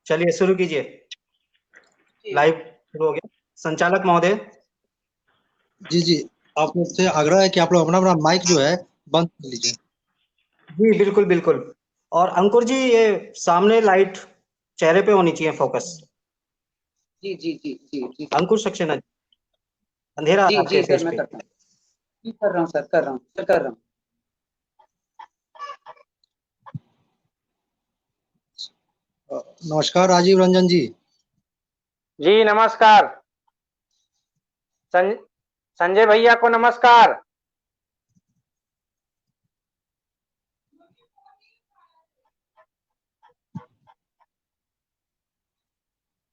चलिए शुरू कीजिए। लाइव शुरू हो गया। संचालक महोदय। जी जी, आप लोग से आग्रह है कि आप लोग अपना अपना माइक जो है बंद कर लीजिए। जी बिल्कुल बिल्कुल। और अंकुर जी, ये सामने लाइट चेहरे पे होनी चाहिए फोकस। जी जी जी जी जी अंकुर सक्सेना जी, अंधेरा आ रहा जी है आपके जी सर, फेस मैं पे। करता हूँ। जी कर रहा हूँ सर, कर रहा हूँ सर, कर रहा हूँ। नमस्कार राजीव रंजन जी। जी नमस्कार। संजय भैया को नमस्कार।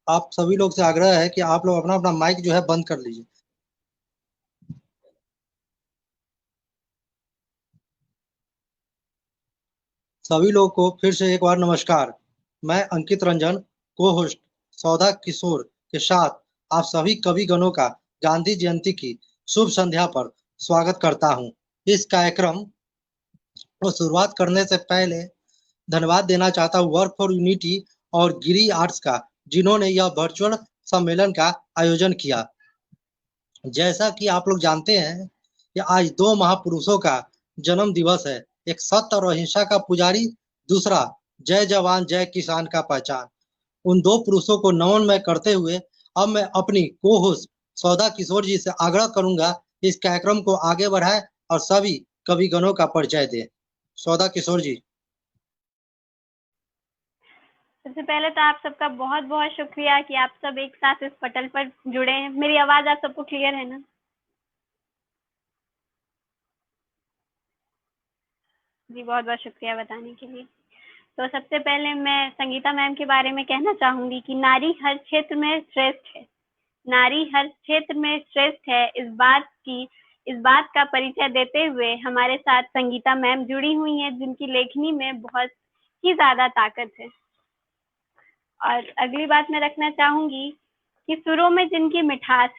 आप सभी लोग से आग्रह है कि आप लोग अपना अपना माइक जो है बंद कर लीजिए। सभी लोग को फिर से एक बार नमस्कार। मैं अंकित रंजन, को होस्ट सौदा किशोर के साथ आप सभी कवि गणों का गांधी जयंती की शुभ संध्या पर स्वागत करता हूं। इस कार्यक्रम को शुरुआत करने से पहले धन्यवाद देना चाहता हूँ वर्क फॉर यूनिटी और गिरी आर्ट्स का, जिन्होंने यह वर्चुअल सम्मेलन का आयोजन किया। जैसा कि आप लोग जानते हैं कि आज दो महापुरुषों का जन्म दिवस है। एक सत्य और अहिंसा का पुजारी, दूसरा जय जवान जय किसान का पहचान। उन दो पुरुषों को नमन मैं करते हुए अब मैं अपनी को होस्ट सौदा किशोर जी से आग्रह करूंगा इस कार्यक्रम को आगे बढ़ाए और सभी कविगणों का परिचय दे। सौदा किशोर जी। सबसे पहले तो आप सबका बहुत बहुत शुक्रिया कि आप सब एक साथ इस पटल पर जुड़े हैं। मेरी आवाज आप सबको क्लियर है ना? जी बहुत बहुत शुक्रिया बताने के लिए। तो सबसे पहले मैं संगीता मैम के बारे में कहना चाहूंगी कि नारी हर क्षेत्र में श्रेष्ठ है। नारी हर क्षेत्र में श्रेष्ठ है, इस बात का परिचय देते हुए हमारे साथ संगीता मैम जुड़ी हुई हैं, जिनकी लेखनी में बहुत ही ज्यादा ताकत है। और अगली बात मैं रखना चाहूंगी कि सुरों में जिनकी मिठास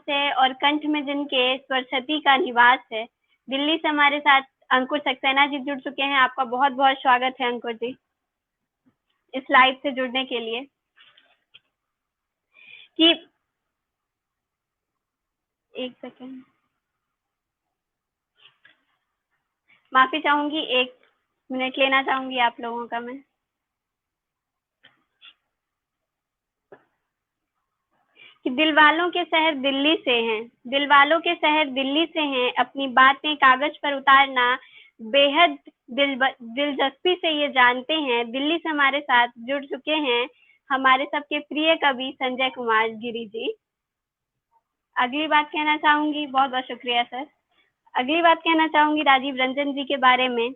है और कंठ में जिनके सरस्वती का निवास है। दिल्ली से हमारे साथ अंकुर सक्सेना जी जुड़ चुके हैं। आपका बहुत बहुत स्वागत है अंकुर जी इस लाइव से जुड़ने के लिए। कि एक सेकेंड, माफी चाहूंगी, 1 मिनट लेना चाहूंगी आप लोगों का मैं। कि दिल वालों के शहर दिल्ली से हैं, अपनी बातें कागज पर उतारना बेहद दिलचस्पी से ये जानते हैं। दिल्ली से हमारे साथ जुड़ चुके हैं हमारे सबके प्रिय कवि संजय कुमार गिरी जी। अगली बात कहना चाहूंगी, बहुत बहुत शुक्रिया सर। अगली बात कहना चाहूंगी राजीव रंजन जी के बारे में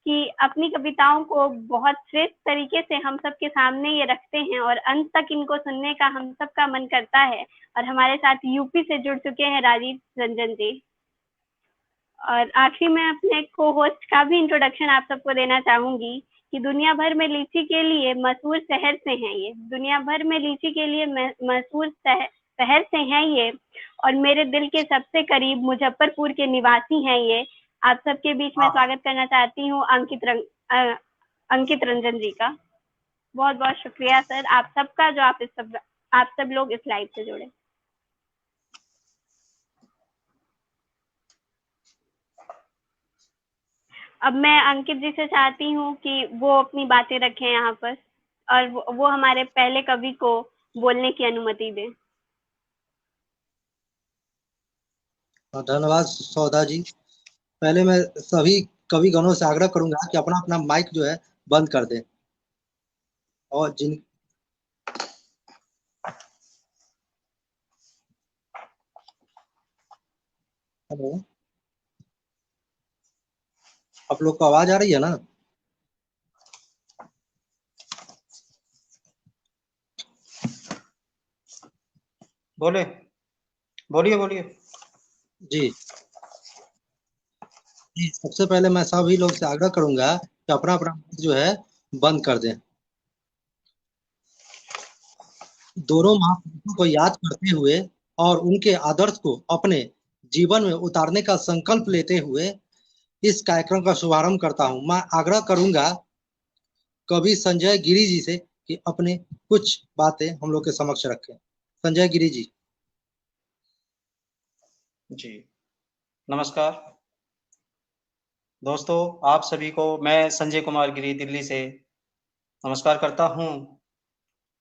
कि अपनी कविताओं को बहुत श्रेष्ठ तरीके से हम सबके सामने ये रखते हैं और अंत तक इनको सुनने का हम सबका मन करता है। और हमारे साथ यूपी से जुड़ चुके हैं राजीव रंजन जी। और आखिरी में अपने को होस्ट का भी इंट्रोडक्शन आप सबको देना चाहूंगी कि दुनिया भर में लीची के लिए मशहूर शहर से हैं ये। दुनिया भर में लीची के लिए मशहूर शहर से हैं ये, और मेरे दिल के सबसे करीब मुजफ्फरपुर के निवासी हैं ये। आप सबके बीच में स्वागत करना चाहती हूँ अंकित रंजन जी का। बहुत बहुत शुक्रिया सर आप सबका, जो आप सब लोग इस लाइव से जुड़े। अब मैं अंकित जी से चाहती हूँ कि वो अपनी बातें रखें यहाँ पर और वो हमारे पहले कवि को बोलने की अनुमति दें। धन्यवाद सौदा जी। पहले मैं सभी कविगणों से आग्रह करूंगा कि अपना अपना माइक जो है बंद कर दें। और जिन हेलो, आप लोग को आवाज आ रही है ना? बोलिए बोलिए। जी जी, सबसे पहले मैं सभी लोग से आग्रह करूंगा कि अपना अपना माइक जो है बंद कर दें। दोनों महापुरुषों को याद करते हुए और उनके आदर्श को अपने जीवन में उतारने का संकल्प लेते हुए इस कार्यक्रम का शुभारंभ करता हूं। मैं आग्रह करूंगा कवि संजय गिरी जी से कि अपने कुछ बातें हम लोग के समक्ष रखें। संजय गिरी जी। जी नमस्कार दोस्तों, आप सभी को मैं संजय कुमार गिरी दिल्ली से नमस्कार करता हूं।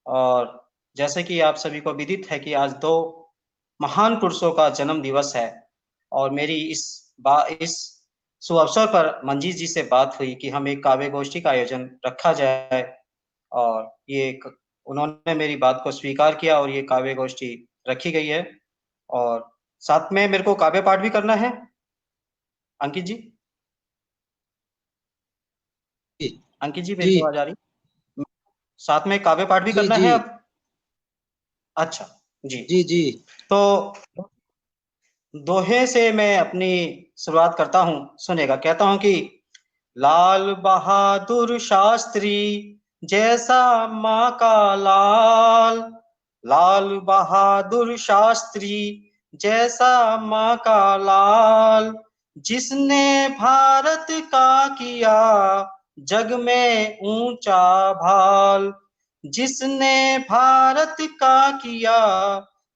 और जैसे कि आप सभी को विदित है कि आज दो महान पुरुषों का जन्म दिवस है और मेरी इस शुभ अवसर पर मंजीत जी से बात हुई कि हम एक काव्य गोष्ठी का आयोजन रखा जाए और उन्होंने मेरी बात को स्वीकार किया और ये काव्य गोष्ठी रखी गई है। और साथ में मेरे को काव्य पाठ भी करना है। अंकित जी, अंकित जी मेरी जी आवाज आ रही? साथ में काव्य पाठ भी जी करना जी है अब। अच्छा जी, जी जी तो दोहे से मैं अपनी शुरुआत करता हूं, सुनेगा। कहता हूं कि लाल बहादुर शास्त्री जैसा माँ का लाल, लाल बहादुर शास्त्री जैसा माँ का लाल, जिसने भारत का किया जग में ऊंचा भाल, जिसने भारत का किया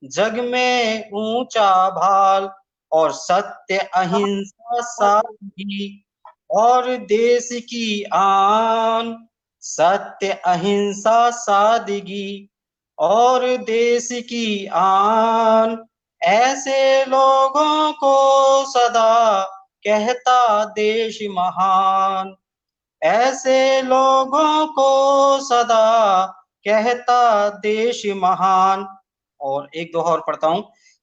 जग में ऊंचा भाल, और सत्य अहिंसा सादगी और देश की आन, सत्य अहिंसा सादगी और देश की आन, ऐसे लोगों को सदा कहता देश महान, ऐसे लोगों को सदा कहता देश महान। और एक दो और पढ़ता हूं।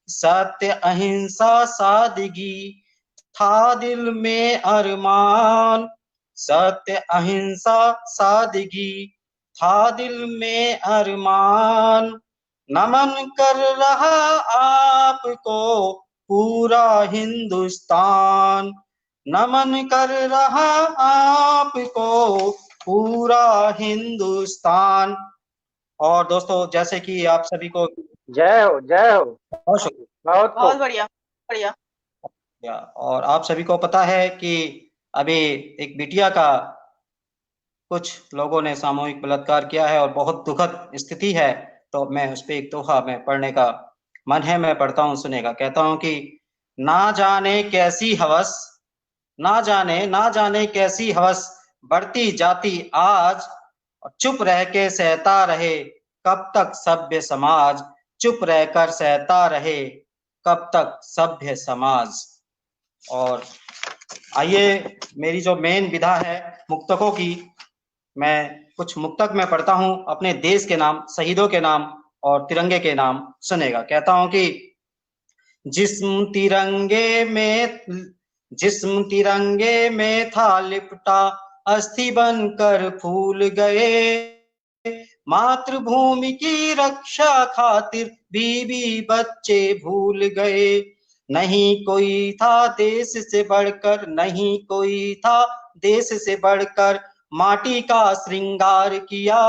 सत्य अहिंसा सादगी था दिल में अरमान, सत्य अहिंसा सादगी था दिल में अरमान, नमन कर रहा आपको पूरा हिंदुस्तान, नमन कर रहा आपको पूरा हिंदुस्तान। और दोस्तों, जैसे कि आप सभी को जय हो, जय हो। बहुत शुक्रिया। बहुत बहुत खूब। बढ़िया बढ़िया। और आप सभी को पता है कि अभी एक बिटिया का कुछ लोगों ने सामूहिक बलात्कार किया है और बहुत दुखद स्थिति है। तो मैं उस पर एक दोहा में पढ़ने का मन है, मैं पढ़ता हूँ, सुनेगा। कहता हूँ कि ना जाने कैसी हवस, ना जाने कैसी हवस बढ़ती जाती आज, चुप रह के सहता रहे कब तक सभ्य समाज, चुप रहकर सहता रहे कब तक सभ्य समाज। और आइए, मेरी जो मेन विधा है मुक्तकों की, मैं कुछ मुक्तक में पढ़ता हूं अपने देश के नाम, शहीदों के नाम और तिरंगे के नाम, सुनेगा। कहता हूं कि जिस्म तिरंगे में था लिपटा, अस्थि बनकर फूल गए, मातृभूमि की रक्षा खातिर बीवी बच्चे भूल गए, नहीं कोई था देश से बढ़कर, नहीं कोई था देश से बढ़कर, माटी का श्रृंगार किया,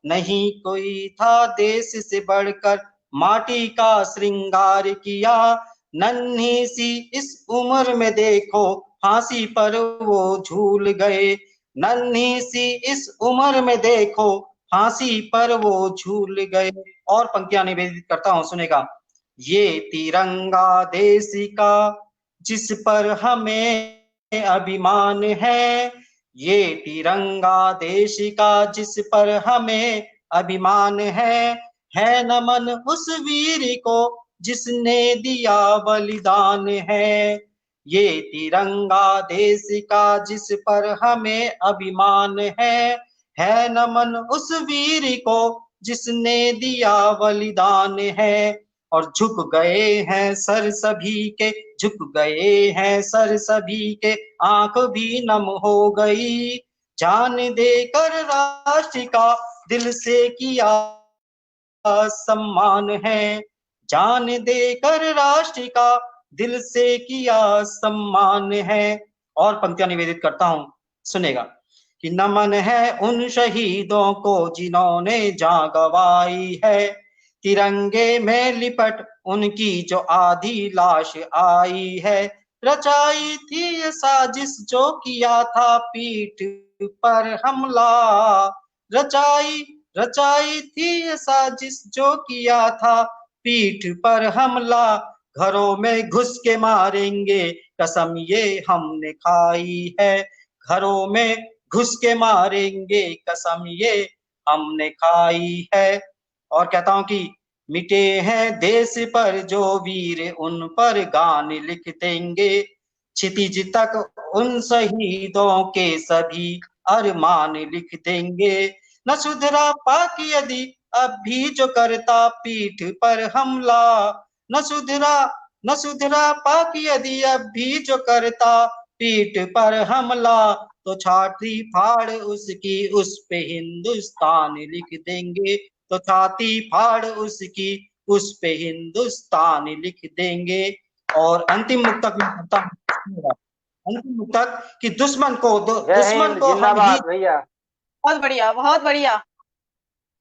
नहीं कोई था देश से बढ़कर, माटी का श्रृंगार किया, नन्ही सी इस उम्र में देखो फांसी पर वो झूल गए, नन्ही सी इस उम्र में देखो फांसी पर वो झूल गए। और पंक्तियां निवेदित करता हूं, सुनेगा। ये तिरंगा देश का जिस पर हमें अभिमान है, ये तिरंगा देश का जिस पर हमें अभिमान है नमन उस वीर को जिसने दिया बलिदान है, ये तिरंगा देश का जिस पर हमें अभिमान है नमन उस वीर को जिसने दिया बलिदान है। और झुक गए हैं सर सभी के, झुक गए हैं सर सभी के, आंख भी नम हो गई, जान देकर राष्ट्र का दिल से किया सम्मान है, जान देकर राष्ट्र का दिल से किया सम्मान है। और पंक्तियां निवेदित करता हूं, सुनेगा। कि नमन है उन शहीदों को जिन्होंने जान गंवाई है, तिरंगे में लिपट उनकी जो आधी लाश आई है, रचाई थी ये साजिश जो किया था पीठ पर हमला। रचाई रचाई थी ये साजिश जो किया था पीठ पर हमला। घरों में घुस के मारेंगे कसम ये हमने खाई है। घरों में घुस के मारेंगे कसम ये हमने खाई है। और कहता हूं कि मिटे हैं देश पर जो वीर उन पर गान लिख देंगे। क्षितिज तक उन शहीदों के सभी अरमान लिख देंगे। न सुधरा पाक यदि अब भी जो करता पीठ पर हमला। न सुधरा न सुधरा पाक यदि अब भी जो करता पीठ पर हमला। तो छाती फाड़ उसकी उस पे हिंदुस्तान लिख देंगे। तो छाती फाड़ उसकी उस पे हिंदुस्तान लिख देंगे। और अंतिम मुक्तक में पढ़ता हूं, अंतिम मुक्तक कि दुश्मन को जय दुश्मन हिंद, को हम ही जिंदाबाद भैया। बहुत बढ़िया, बहुत बढ़िया।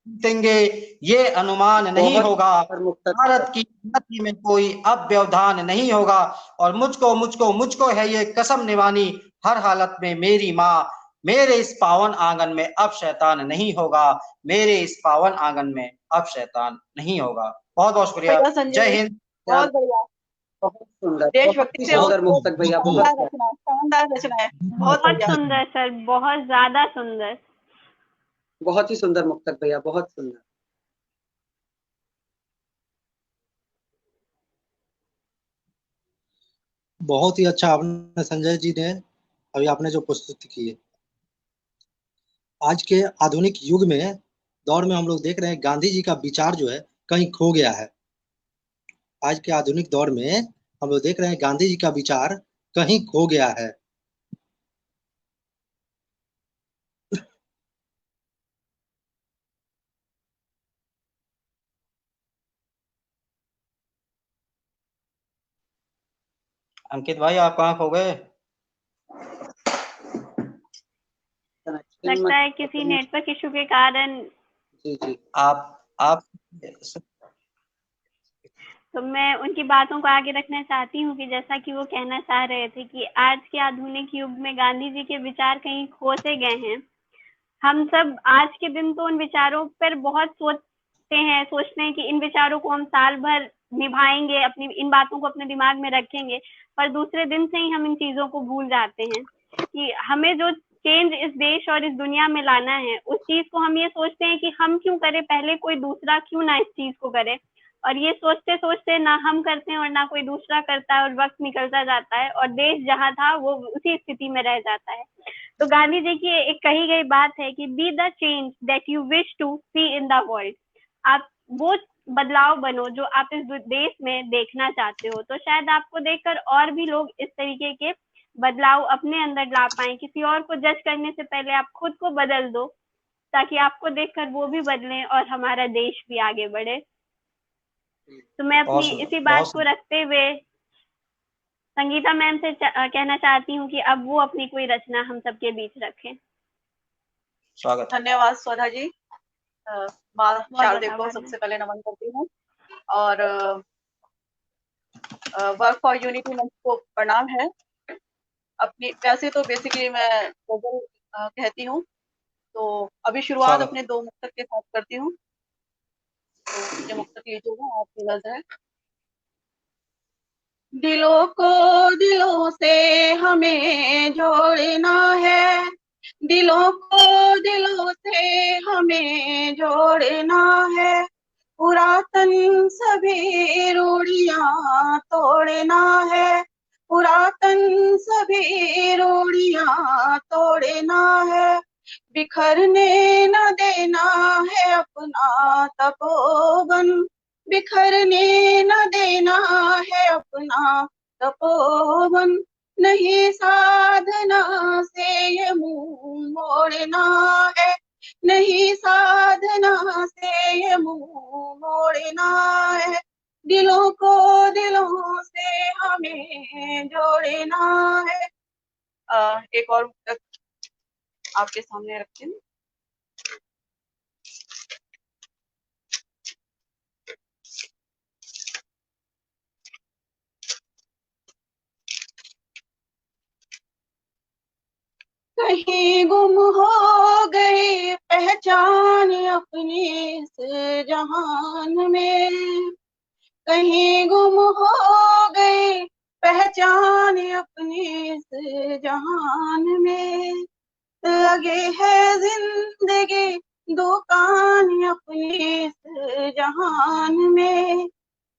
देंगे ये अनुमान नहीं बहुत होगा। सुंदर मुक्तक। भारत की उन्नति में कोई अब व्यवधान नहीं होगा। और मुझको मुझको मुझको है ये कसम निभानी हर हालत में मेरी माँ, मेरे इस पावन आंगन में अब शैतान नहीं होगा। मेरे इस पावन आंगन में अब शैतान नहीं होगा। बहुत बहुत शुक्रिया। बढ़िया संजय जय जी, हिंद। बहुत बढ़िया। बहुत सुंदर, देशभक्ति से सुंदर मुक्तक भैया, बहुत शानदार रचना, शानदार रचना है। बहुत बहुत बढ़िया। सुंदर सर, बहुत ज्यादा सुंदर। बहुत ही सुंदर मुक्तक भैया, बहुत सुंदर। बहुत ही अच्छा आपने संजय जी ने अभी आपने जो प्रस्तुति की है। आज के आधुनिक युग में दौर में हम लोग देख रहे हैं गांधी जी का विचार जो है कहीं खो गया है। आज के आधुनिक दौर में हम लोग देख रहे हैं गांधी जी का विचार कहीं खो गया है। अंकित भाई आप कहाँ खो गए? लगता है किसी नेटवर्क इशू के कारण। जी जी, आप तो मैं उनकी बातों को आगे रखना चाहती हूँ कि जैसा कि वो कहना चाह रहे थे कि आज के आधुनिक युग में गांधी जी के विचार कहीं खो से गए हैं। हम सब आज के दिन तो उन विचारों पर बहुत सोचते हैं कि इन विचारों को हम साल भर निभाएंगे, अपनी इन बातों को अपने दिमाग में रखेंगे, पर दूसरे दिन से ही हम इन चीजों को भूल जाते हैं कि हमें जो चेंज इस देश और इस दुनिया में लाना है, उस चीज को हम ये सोचते हैं कि हम क्यों करें, पहले कोई दूसरा क्यों ना इस चीज को करे। और ये सोचते सोचते ना हम करते हैं और ना कोई दूसरा करता है, और वक्त निकलता जाता है और देश जहाँ था वो उसी स्थिति में रह जाता है। तो गांधी जी की एक कही गई बात है कि be the change that you wish to see in the world. आप वो बदलाव बनो जो आप इस देश में देखना चाहते हो। तो शायद आपको देखकर और भी लोग इस तरीके के बदलाव अपने अंदर ला पाए। किसी और को जज करने से पहले आप खुद को बदल दो, ताकि आपको देखकर वो भी बदलें और हमारा देश भी आगे बढ़े। तो मैं अपनी इसी बात को रखते हुए संगीता मैम से कहना चाहती हूँ कि अब वो अपनी कोई रचना हम सबके बीच रखें। स्वागत। धन्यवाद स्वधा जी। माँ शारदे को आभार सबसे पहले नमन करती हूँ और वर्क फॉर यूनिटी मंच को प्रणाम है। अपनी वैसे तो बेसिकली मैं गजल कहती हूँ, तो अभी शुरुआत अपने दो मुक्तक के साथ करती हूँ। तो ये मुक्तक लीजिएगा, आपकी गजल है। दिलों को दिलों से हमें जोड़ना है, दिलों को दिलों से हमें जोड़ना है, पुरातन सभी रूढ़ियां तोड़ना है, पुरातन सभी रूढ़ियां तोड़ना है, बिखरने न देना है अपना तपोवन, बिखरने न देना है अपना तपोवन, नहीं साधना से ये मुंह मोड़ना है, नहीं साधना से ये मुंह मोड़ना है, दिलों को दिलों से हमें जोड़ना है। एक और आपके सामने रखते हैं। कहीं गुम हो गई पहचान अपनी इस जहान में, कहीं गुम हो गई पहचान अपनी इस जहान में। लगे है जिंदगी दुकान अपनी इस जहान में,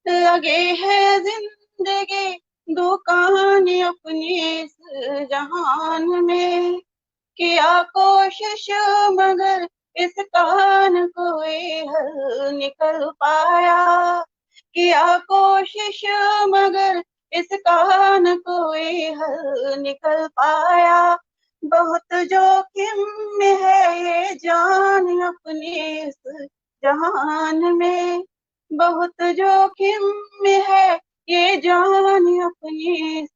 लगे है जिंदगी दुकान अपनी इस जहान में। किया कोशिश मगर इस कान कोई हल निकल पाया, किया कोशिश मगर इस कान कोई हल निकल पाया। बहुत जोखिम में है ये जान अपनी इस जहान में, बहुत जोखिम में है ये जान अपनी इस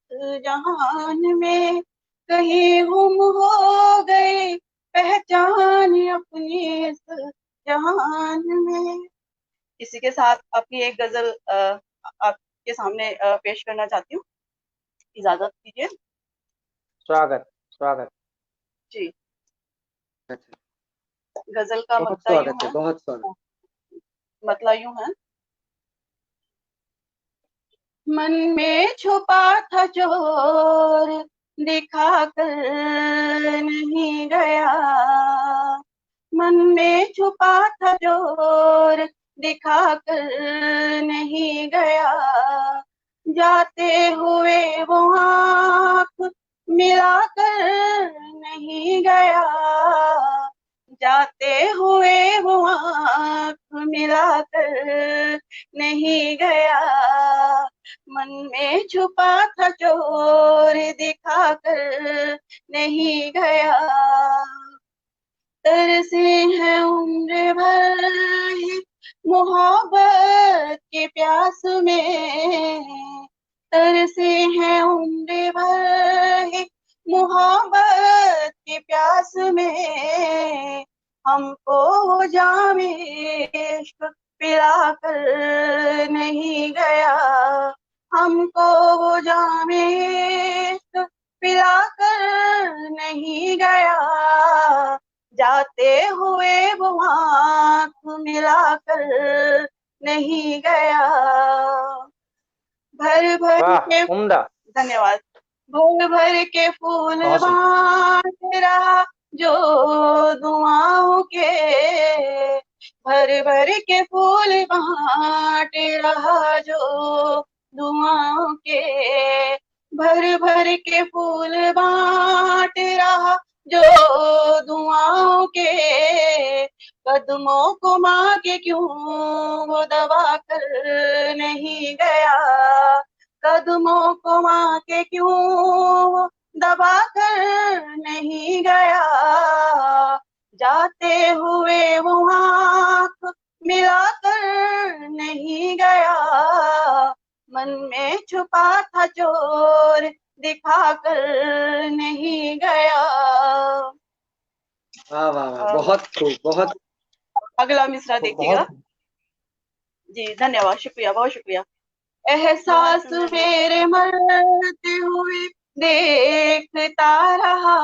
जहान में। कहीं गुम हो गई पहचान अपनी इस जहान में। इसी के साथ अपनी एक गजल आपके सामने पेश करना चाहती हूँ, इजाजत दीजिए। स्वागत स्वागत जी, गजल का बहुत मतलब यूं स्वागत है, है, बहुत स्वागत। मतलब यूं है। मन में छुपा था चोर दिखा कर नहीं गया, मन में छुपा था चोर दिखा कर नहीं गया। जाते हुए वो आँख मिला कर नहीं गया, जाते हुए वो आँख मिला कर नहीं गया। मन में छुपा था चोर दिखा कर नहीं गया। तरसे हैं उम्र भर ही मोहब्बत के प्यास में, तरसे हैं उम्र भर ही मोहब्बत के प्यास में। हमको जामे इश्क पिला कर नहीं गया, हमको वो जामे इश्क पिला कर नहीं गया। जाते हुए वो आँख मिलाकर नहीं गया। भर भर के, वाह उम्दा। धन्यवाद। भर भर के फूल बहुत सही। बांट रहा जो दुआओं के, भर भर के फूल बांट रहा जो दुआओं के। भर भर के फूल बांट रहा जो दुआओं के। कदमों को मांगे क्यों वो दबा कर नहीं गया, कदमों को मांगे क्यों दबा कर नहीं गया। जाते हुए वो आँख मिला कर नहीं गया। मन में छुपा था चोर दिखा कर नहीं गया। वाह वाह वाह, बहुत खूब, बहुत। अगला मिसरा देखिएगा। जी धन्यवाद, शुक्रिया, बहुत शुक्रिया। एहसास मेरे मरते हुए देखता रहा,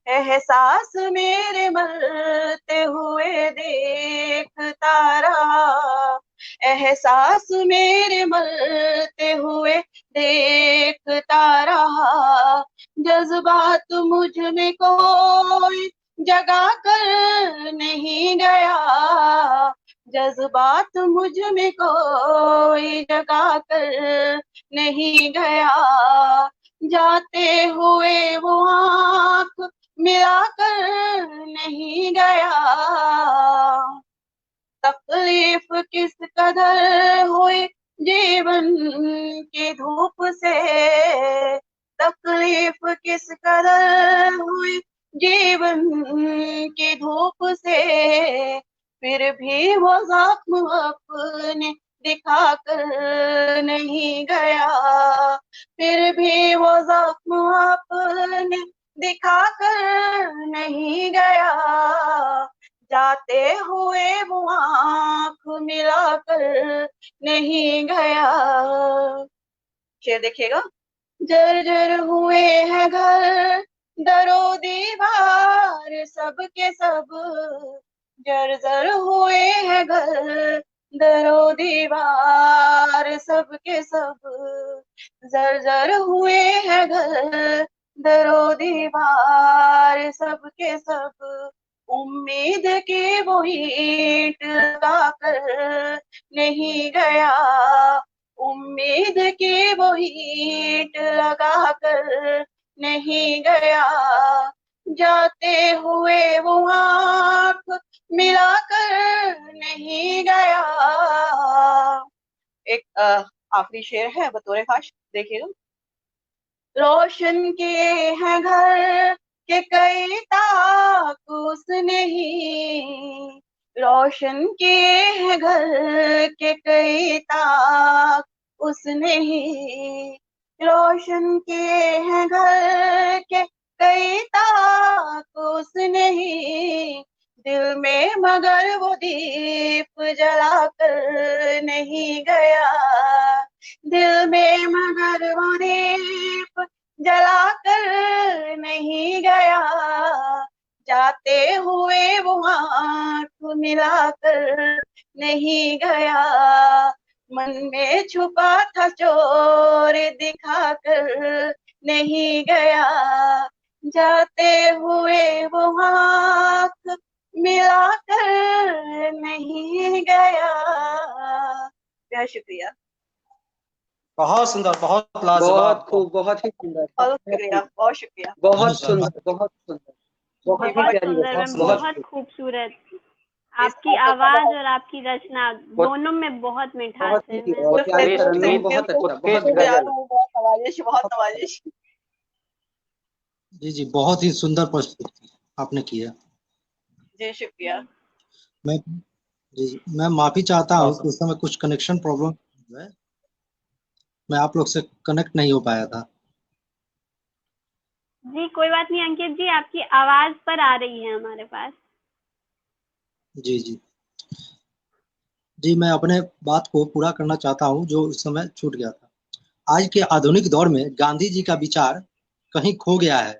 एहसास मेरे मरते हुए देखता रहा। एहसास मेरे मरते हुए देखता रहा। जज्बात मुझ में कोई जगा कर नहीं गया, जज्बात मुझ में कोई जगा कर नहीं गया। जाते हुए वो आँख मिला कर नहीं गया। तकलीफ किस कदर हुई जीवन की धूप से, तकलीफ किस कदर हुई जीवन की धूप से। फिर भी वो जख्म अपने दिखा कर नहीं गया, फिर भी वो जख्म अपने दिखा कर नहीं गया। जाते हुए वो आँख मिलाकर नहीं गया। शेर देखिएगा। जर्जर हुए हैं घर दरो दीवार सबके सब जर्जर हुए हैं घर, दरो दीवार सबके सब जर्जर हुए हैं घर, दरो दीवार सबके सब उम्मीद की वो ईंट लगाकर नहीं गया, उम्मीद की वो ईंट लगाकर नहीं गया, जाते हुए वो आंख मिलाकर नहीं गया। एक आखिरी शेर है बतौर खास, देखिएगा। रोशन किए हैं घर के कई ताक उसने ही, रोशन किए हैं घर के कई ताक उसने ही, रोशन किए हैं घर के कई ताक उसने ही, दिल में मगर वो दीप जलाकर नहीं गया, दिल में मगर वो दीप जलाकर नहीं गया, जाते हुए वो आंख मिलाकर नहीं गया, मन में छुपा था चोर दिखाकर नहीं गया, जाते हुए वो आंख मिलाकर नहीं गया। बहुत शुक्रिया। बहुत सुंदर, बहुत बहुत लाजवाब। खूब, बहुत ही सुंदर, बहुत शुक्रिया, बहुत शुक्रिया। बहुत सुंदर, बहुत सुंदर, बहुत ही बहुत प्यारी सुंदर बात, मैम, बहुत बहुत खूबसूरत। इस आपकी आपका आवाज बहुत- और आपकी रचना दोनों में बहुत मिठास बहुत है ही मैम। बहुत प्यारी बहुत तरन्नुम, thank you, बहुत अच्छा, बहुत बहुत शुक्रिया, गजल। बहुत नवाजिश, बहुत नवाजिश। जी जी, बहुत ही सुंदर प्रस्तुति आपने किया। जी शुक्रिया। मैं जी जी, मैं माफी चाहता हूँ कि उस समय कुछ कनेक्शन प्रॉब्लम है, मैं आप लोग से कनेक्ट नहीं हो पाया था। जी कोई बात नहीं अंकित जी, आपकी आवाज पर आ रही है हमारे पास। जी जी जी, मैं अपने बात को पूरा करना चाहता हूँ जो उस समय छूट गया था। आज के आधुनिक दौर में गांधी जी का विचार कहीं खो गया है।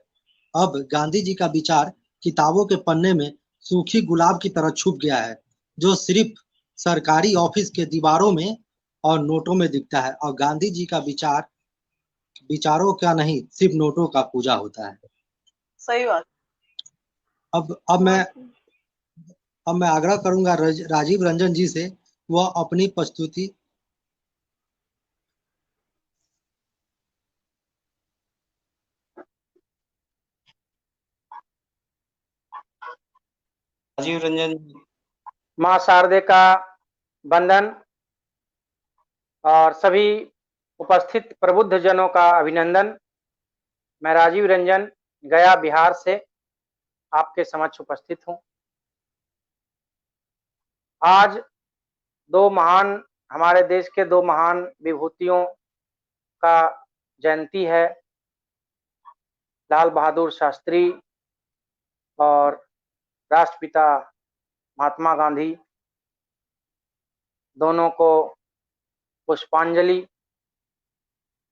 अब गांधी जी का विचार किताबों के पन्ने में सूखी गुलाब की तरह छुप गया है, जो सिर्फ सरकारी ऑफिस के दीवारों में और नोटों में दिखता है। और गांधी जी का विचार विचारों का नहीं, सिर्फ नोटों का पूजा होता है। सही बात। अब मैं आग्रह करूंगा राजीव रंजन जी से, वह अपनी प्रस्तुति राजीव रंजन। माँ शारदे का वंदन और सभी उपस्थित प्रबुद्ध जनों का अभिनंदन। मैं राजीव रंजन गया बिहार से आपके समक्ष उपस्थित हूँ। आज हमारे देश के दो महान विभूतियों का जयंती है, लाल बहादुर शास्त्री और राष्ट्रपिता महात्मा गांधी। दोनों को पुष्पांजलि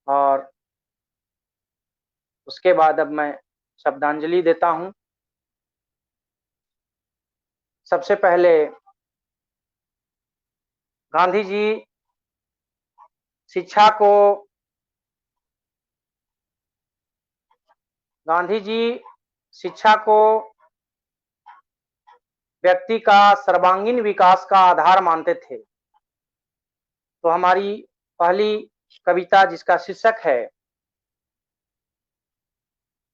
और उसके बाद अब मैं शब्दांजलि देता हूं। सबसे पहले गांधी जी शिक्षा को व्यक्ति का सर्वांगीण विकास का आधार मानते थे। तो हमारी पहली कविता जिसका शीर्षक है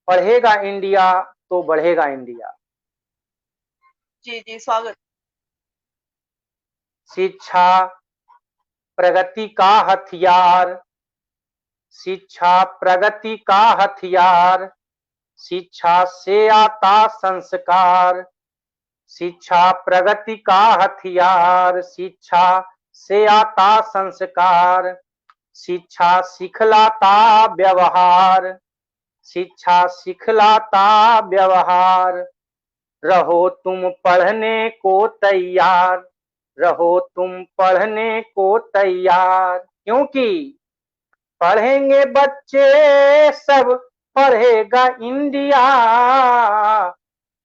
पढ़ेगा इंडिया तो बढ़ेगा इंडिया। जी जी स्वागत। शिक्षा प्रगति का हथियार, शिक्षा प्रगति का हथियार, शिक्षा से आता संस्कार, शिक्षा प्रगति का हथियार, शिक्षा से आता संस्कार, शिक्षा सिखलाता व्यवहार, शिक्षा सिखलाता व्यवहार। रहो तुम पढ़ने को तैयार, रहो तुम पढ़ने को तैयार, क्योंकि पढ़ेंगे बच्चे सब पढ़ेगा इंडिया,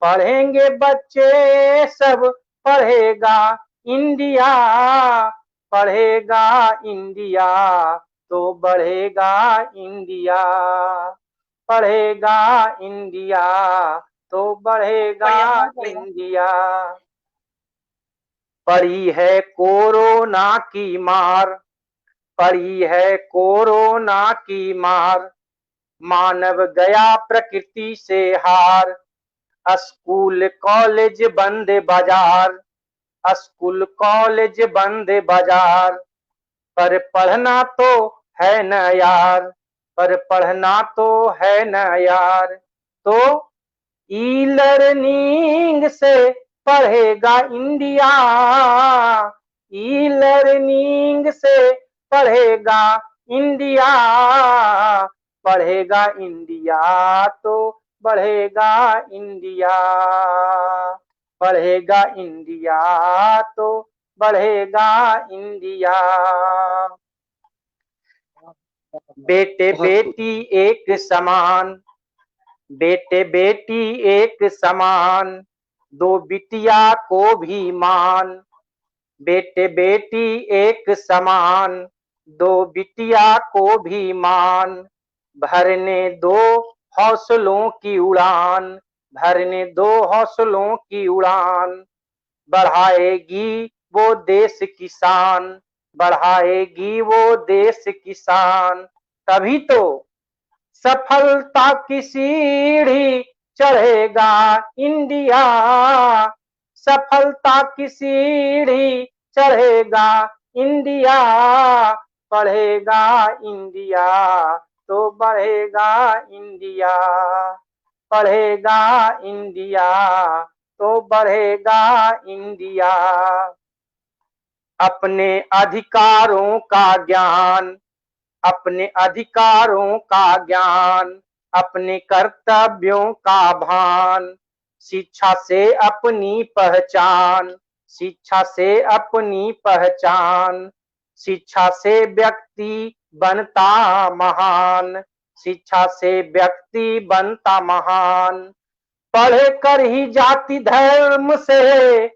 पढ़ेंगे बच्चे सब, पढ़ेगा इंडिया, पढ़ेगा इंडिया तो बढ़ेगा इंडिया, पढ़ेगा इंडिया तो बढ़ेगा इंडिया। पड़ी है कोरोना की मार, पड़ी है कोरोना की मार, मानव गया प्रकृति से हार, स्कूल कॉलेज बंद बाजार, स्कूल कॉलेज बंद बाजार, पर पढ़ना तो है न यार, पर पढ़ना तो है न यार। तो ई लर्निंग से पढ़ेगा इंडिया, ई लर्निंग से पढ़ेगा इंडिया, पढ़ेगा इंडिया तो बढ़ेगा इंडिया, पढ़ेगा इंडिया तो बढ़ेगा इंडिया। बेटे बेटी एक समान, बेटे बेटी एक समान, दो बिटिया को भी मान, बेटे बेटी एक समान, दो बिटिया को भी मान, भरने दो हौसलों की उड़ान, भरने दो हौसलों की उड़ान, बढ़ाएगी वो देश किसान, बढ़ाएगी वो देश किसान। तभी तो सफलता की सीढ़ी चढ़ेगा इंडिया, सफलता की सीढ़ी चढ़ेगा इंडिया, पढ़ेगा इंडिया तो बढ़ेगा इंडिया, पढ़ेगा इंडिया तो बढ़ेगा इंडिया। अपने अधिकारों का ज्ञान, अपने अधिकारों का ज्ञान, अपने कर्तव्यों का भान, शिक्षा से अपनी पहचान, शिक्षा से अपनी पहचान, शिक्षा से व्यक्ति बनता महान, शिक्षा से व्यक्ति बनता महान। पढ़कर ही जाति धर्म से,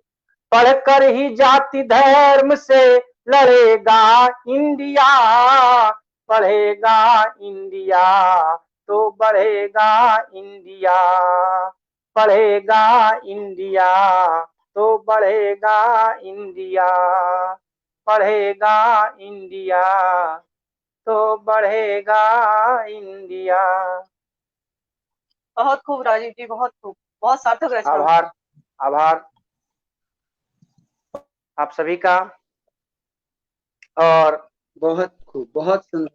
पढ़कर ही जाति धर्म से लड़ेगा इंडिया, पढ़ेगा इंडिया तो बढ़ेगा इंडिया, पढ़ेगा इंडिया तो बढ़ेगा इंडिया, पढ़ेगा इंडिया तो बढ़ेगा इंडिया। बहुत खूब राजीव जी, बहुत खूब, बहुत सार्थक रचना। आभार, आभार आप सभी का। और बहुत खूब, बहुत सुंदर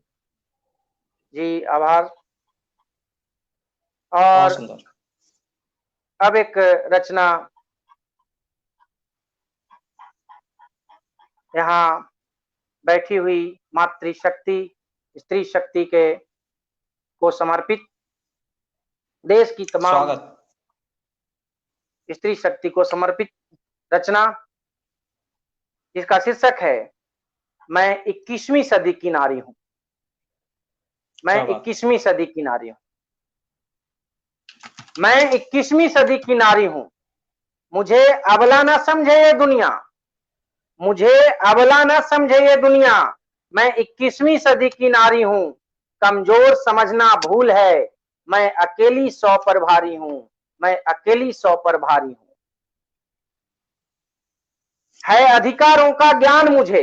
जी आभार। बहुत और सुंदर। अब एक रचना यहाँ बैठी हुई मातृशक्ति, स्त्री शक्ति के को समर्पित, देश की तमाम स्वागत। स्त्री शक्ति को समर्पित रचना, जिसका शीर्षक है मैं 21वीं सदी की नारी हूं, मैं 21वीं सदी की नारी हूं, मैं 21वीं सदी की नारी हूं, मुझे अबला न समझे ये दुनिया, मुझे अबला न समझे ये दुनिया, मैं 21वीं सदी की नारी हूं, कमजोर समझना भूल है, मैं अकेली 100 पर भारी हूं, मैं अकेली 100 पर भारी हूं। है अधिकारों का ज्ञान मुझे,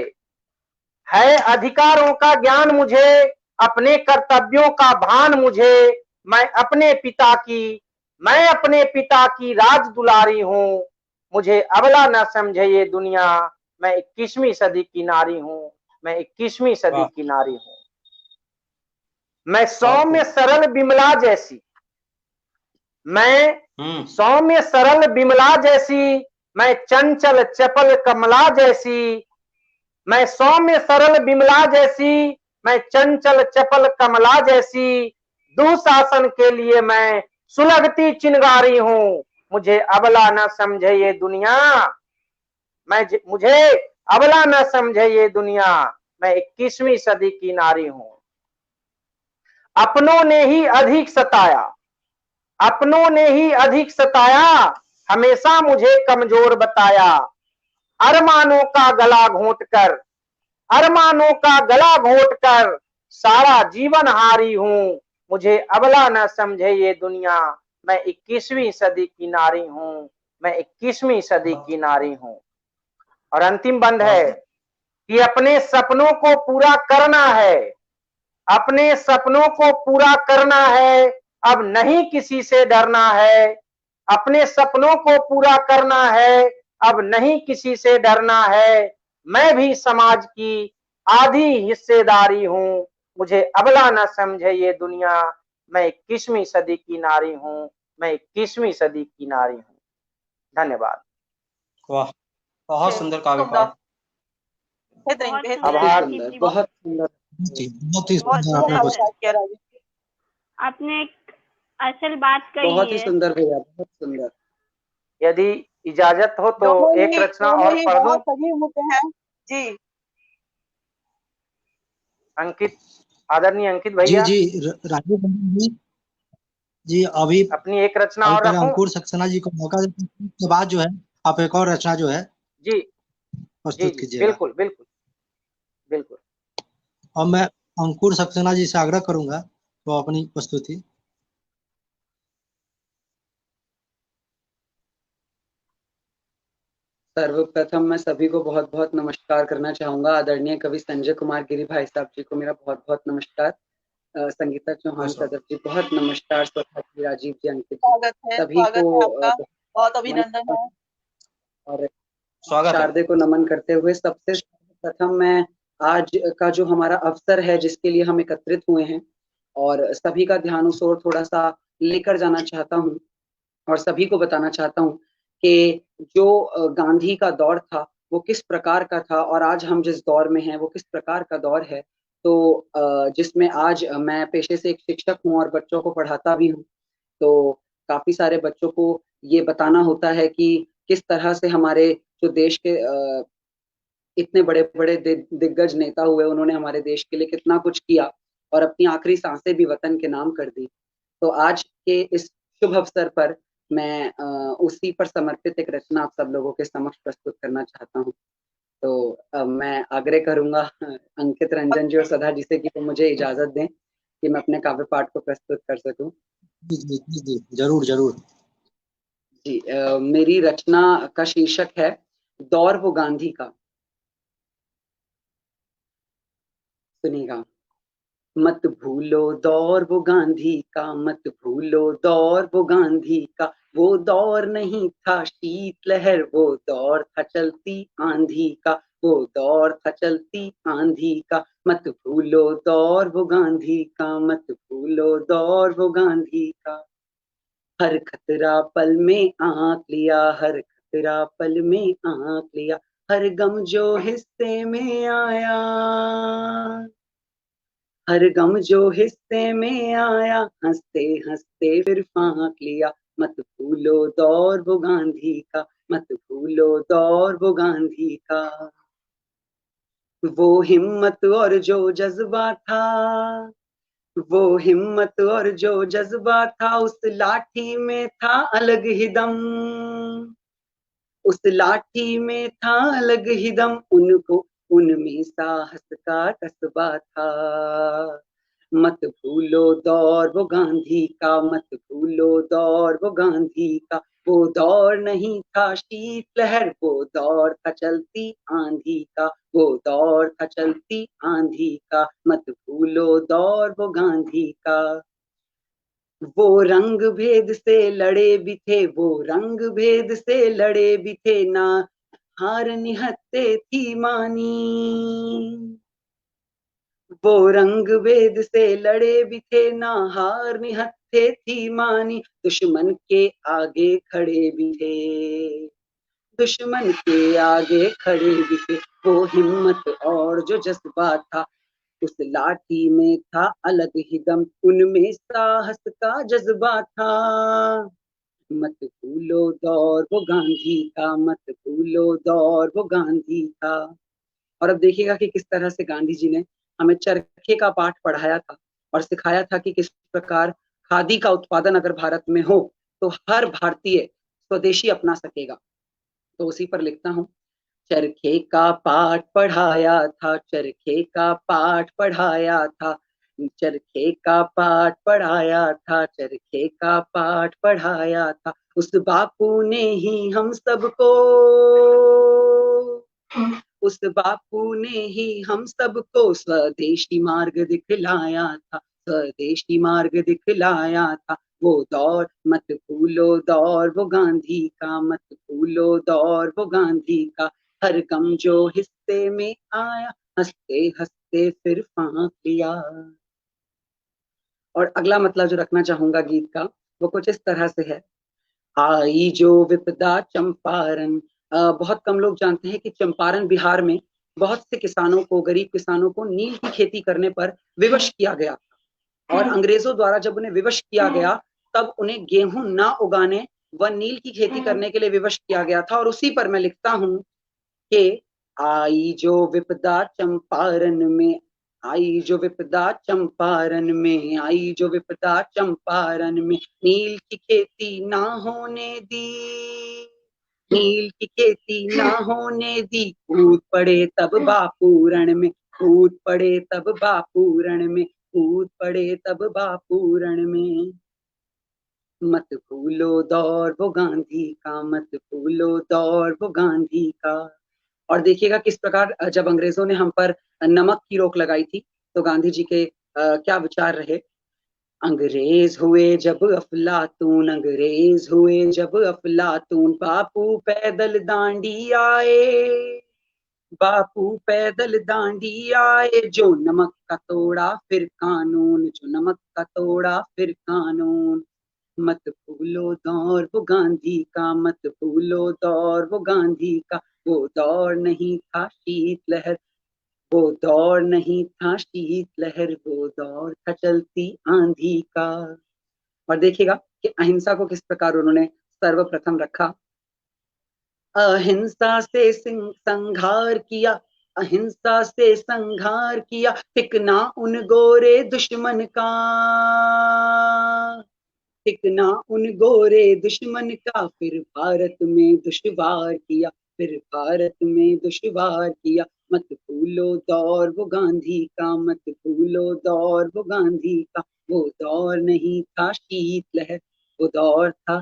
है अधिकारों का ज्ञान मुझे, अपने कर्तव्यों का भान मुझे, मैं अपने पिता की राज दुलारी हूं, मुझे अबला न समझे ये दुनिया, मैं 21वीं सदी की नारी हूं, मैं 21वीं सदी की नारी हूं। मैं सौम्य सरल बिमला जैसी, मैं सौम्य सरल बिमला जैसी, मैं चंचल चपल कमला जैसी, मैं सौम्य सरल बिमला जैसी, मैं चंचल चपल कमला जैसी, दुशासन के लिए मैं सुलगती चिंगारी हूं, मुझे अबला न समझे ये दुनिया, मुझे अबला न समझे ये दुनिया, मैं 21वीं सदी की नारी हूं। अपनों ने ही अधिक सताया, अपनों ने ही अधिक सताया, हमेशा मुझे कमजोर बताया। अरमानों का गला घोंट कर, अरमानों का गला घोंट कर सारा जीवन हारी हूं, मुझे अबला न समझे ये दुनिया, मैं 21वीं सदी की नारी हूं, मैं 21वीं सदी की नारी हूं। और अंतिम बंद है कि अपने सपनों को पूरा करना है, अपने सपनों को पूरा करना है, अब नहीं किसी से डरना है, अपने सपनों को पूरा करना है, अब नहीं किसी से डरना है। मैं भी समाज की आधी हिस्सेदारी हूं, मुझे अबला न समझे ये दुनिया, मैं 21वीं सदी की नारी हूं, मैं 21वीं सदी की नारी हूं। धन्यवाद। वाह, बहुत सुंदर काव्य सुंदर। पाठ। बेहतरीन बहुत बेहतरीन। सुंदर, आभार। अंकित जी, बहुत सुंदर। बहुत ही बहुत सुंदर आपने सुंदर। प्रस्तुत किया राजीव। आपने एक असल बात कही बहुत ही है। सुंदर भैया, बहुत सुंदर। यदि इजाजत हो तो एक रचना और पढ़ दूं। बहुत सही मुद्दे हैं जी। अंकित, आदरणीय अंकित जी भैया, जी राजीव रंजन जी, जी अभी अपनी एक रचना अभी और पहले रखूं? अंकुर सक्सेना जी को मौका देते हैं, उसके बाद जो है आप एक और रचना जो है जी जी प्रस्तुत जी, कीजिएगा। बिल्कुल बिल्कुल बिल्कुल। और मैं अंकुर सक्सेना जी से आग्रह करूंगा तो अपनी प्रस्तुति। सर्वप्रथम मैं सभी को बहुत बहुत नमस्कार करना चाहूंगा। आदरणीय कवि संजय कुमार गिरी भाई साहब जी को मेरा बहुत बहुत नमस्कार। संगीता चौहान सदर जी बहुत नमस्कार। स्वतः जी, राजीव जी, अंकित जी, स्वागत है सभी को आपका। बहुत अभिनंदन है। और स्वागत है। शारदे को नमन करते हुए सबसे प्रथम मैं आज का जो हमारा अवसर है जिसके लिए हम एकत्रित हुए हैं और सभी का ध्यान उस ओर थोड़ा सा लेकर जाना चाहता हूँ और सभी को बताना चाहता हूँ कि जो गांधी का दौर था वो किस प्रकार का था और आज हम जिस दौर में हैं वो किस प्रकार का दौर है। तो जिसमें आज मैं पेशे से एक शिक्षक हूँ और बच्चों को पढ़ाता भी हूँ, तो काफी सारे बच्चों को ये बताना होता है कि किस तरह से हमारे जो देश के इतने बड़े-बड़े दिग्गज नेता हुए, उन्होंने हमारे देश के लिए कितना कुछ किया और अपनी आखिरी सांसें भी वतन के नाम कर दी। तो आज के इस शुभ अवसर पर मैं उसी पर समर्पित एक रचना आप सब लोगों के समक्ष प्रस्तुत करना चाहता हूँ। तो मैं आग्रह करूँगा अंकित रंजन जी और सदा जी से कि वो मुझे इजाज़त दें कि मैं अपने काव्य पाठ को प्रस्तुत कर सकूँ। जी जी जी जी, जरूर जरूर। जी मेरी रचना का शीर्षक है दौर वो गांधी का। सुनिएगा। मत भूलो दौर वो गांधी का, मत भूलो दौर वो गांधी का, वो दौर नहीं था शीतलहर, वो दौर था चलती आंधी का, वो दौर था चलती आंधी का। मत भूलो दौर वो गांधी का, मत भूलो दौर वो गांधी का। हर खतरा पल में आंक लिया, हर खतरा पल में आंक लिया, हर गम जो हिस्से में आया, हर गम जो हिस्से में आया, हंसते हंसते फिर फांक लिया। मत भूलो दौर वो गांधी का, मत भूलो दौर वो गांधी का। वो हिम्मत और जो जज्बा था, वो हिम्मत और जो जज्बा था, उस लाठी में था अलग ही दम, उस लाठी में था अलग ही दम, उनको उनमें साहस का कस्बा था। मत भूलो दौर वो गांधी का, मत भूलो दौर वो गांधी का, वो दौर नहीं था शीतलहर, वो दौर था चलती आंधी का, वो दौर था चलती आंधी का। मत भूलो दौर वो गांधी का। वो रंग भेद से लड़े भी थे, वो रंग भेद से लड़े भी थे, ना हार निहत्ते थी मानी। वो रंग भेद से लड़े भी थे, ना हार निहत्ते थी मानी। दुश्मन के आगे खड़े भी थे, दुश्मन के आगे खड़े भी थे। वो हिम्मत और जो जज्बा था, उस लाठी में था अलग ही दम, उनमें साहस का जज्बा था। मत भूलो दौर वो गांधी का, मत भूलो दौर वो गांधी का। और अब देखिएगा कि किस तरह से गांधी जी ने हमें चरखे का पाठ पढ़ाया था और सिखाया था कि किस प्रकार खादी का उत्पादन अगर भारत में हो तो हर भारतीय स्वदेशी अपना सकेगा। तो उसी पर लिखता हूँ, चरखे का पाठ पढ़ाया था, चरखे का पाठ पढ़ाया था, चरखे का पाठ पढ़ाया था, चरखे का पाठ पढ़ाया था, उस बापू ने ही हम सबको, उस बापू ने ही हम सबको स्वदेशी मार्ग दिखलाया था, स्वदेशी मार्ग दिखलाया था। वो दौर मत भूलो, दौर वो गांधी का, मत भूलो दौर वो गांधी का, हर गम जो हिस्से में आया, हंसते हंसते फिर फांक लिया। और अगला मतलब जो रखना चाहूंगा गीत का वो कुछ इस तरह से है, आई जो विपदा चंपारण। बहुत कम लोग जानते हैं कि चंपारण बिहार में बहुत से किसानों को, गरीब किसानों को नील की खेती करने पर विवश किया गया, और अंग्रेजों द्वारा जब उन्हें विवश किया गया तब उन्हें गेहूं ना उगाने व नील की खेती करने के लिए विवश किया गया था। और उसी पर मैं लिखता हूं कि आई जो विपदा चंपारण में, आई जो विपदा चंपारण में, आई जो विपदा चंपारण में, नील की खेती ना होने दी, नील की खेती ना होने दी, कूद पड़े तब बापू रण में, कूद पड़े तब बापू रण में, कूद पड़े तब बापू रण में, मत भूलो दौर वो गांधी का, मत भूलो दौर वो गांधी का। और देखिएगा किस प्रकार जब अंग्रेजों ने हम पर नमक की रोक लगाई थी तो गांधी जी के क्या विचार रहे, अंग्रेज हुए जब अफलातून, अंग्रेज हुए जब अफलातून, बापू पैदल दांडी आए, बापू पैदल दांडी आए, जो नमक का तोड़ा फिर कानून, जो नमक का तोड़ा फिर कानून, मत भूलो दौर वो गांधी का, मत भूलो दौर वो गांधी का, वो दौर नहीं था शीतलहर, वो दौर नहीं था शीतलहर, वो दौर था चलती आंधी का। और देखिएगा कि अहिंसा को किस प्रकार उन्होंने सर्वप्रथम रखा, अहिंसा से संघार किया, अहिंसा से संघार किया, टिकना उन गोरे दुश्मन का, टिकना उन गोरे दुश्मन का, फिर भारत में दुश्वार किया, फिर भारत में दुश्वार किया, मत भूलो दौर वो गांधी का, मत भूलो दौर वो गांधी का, वो दौर नहीं था शीतलहर, वो दौर था,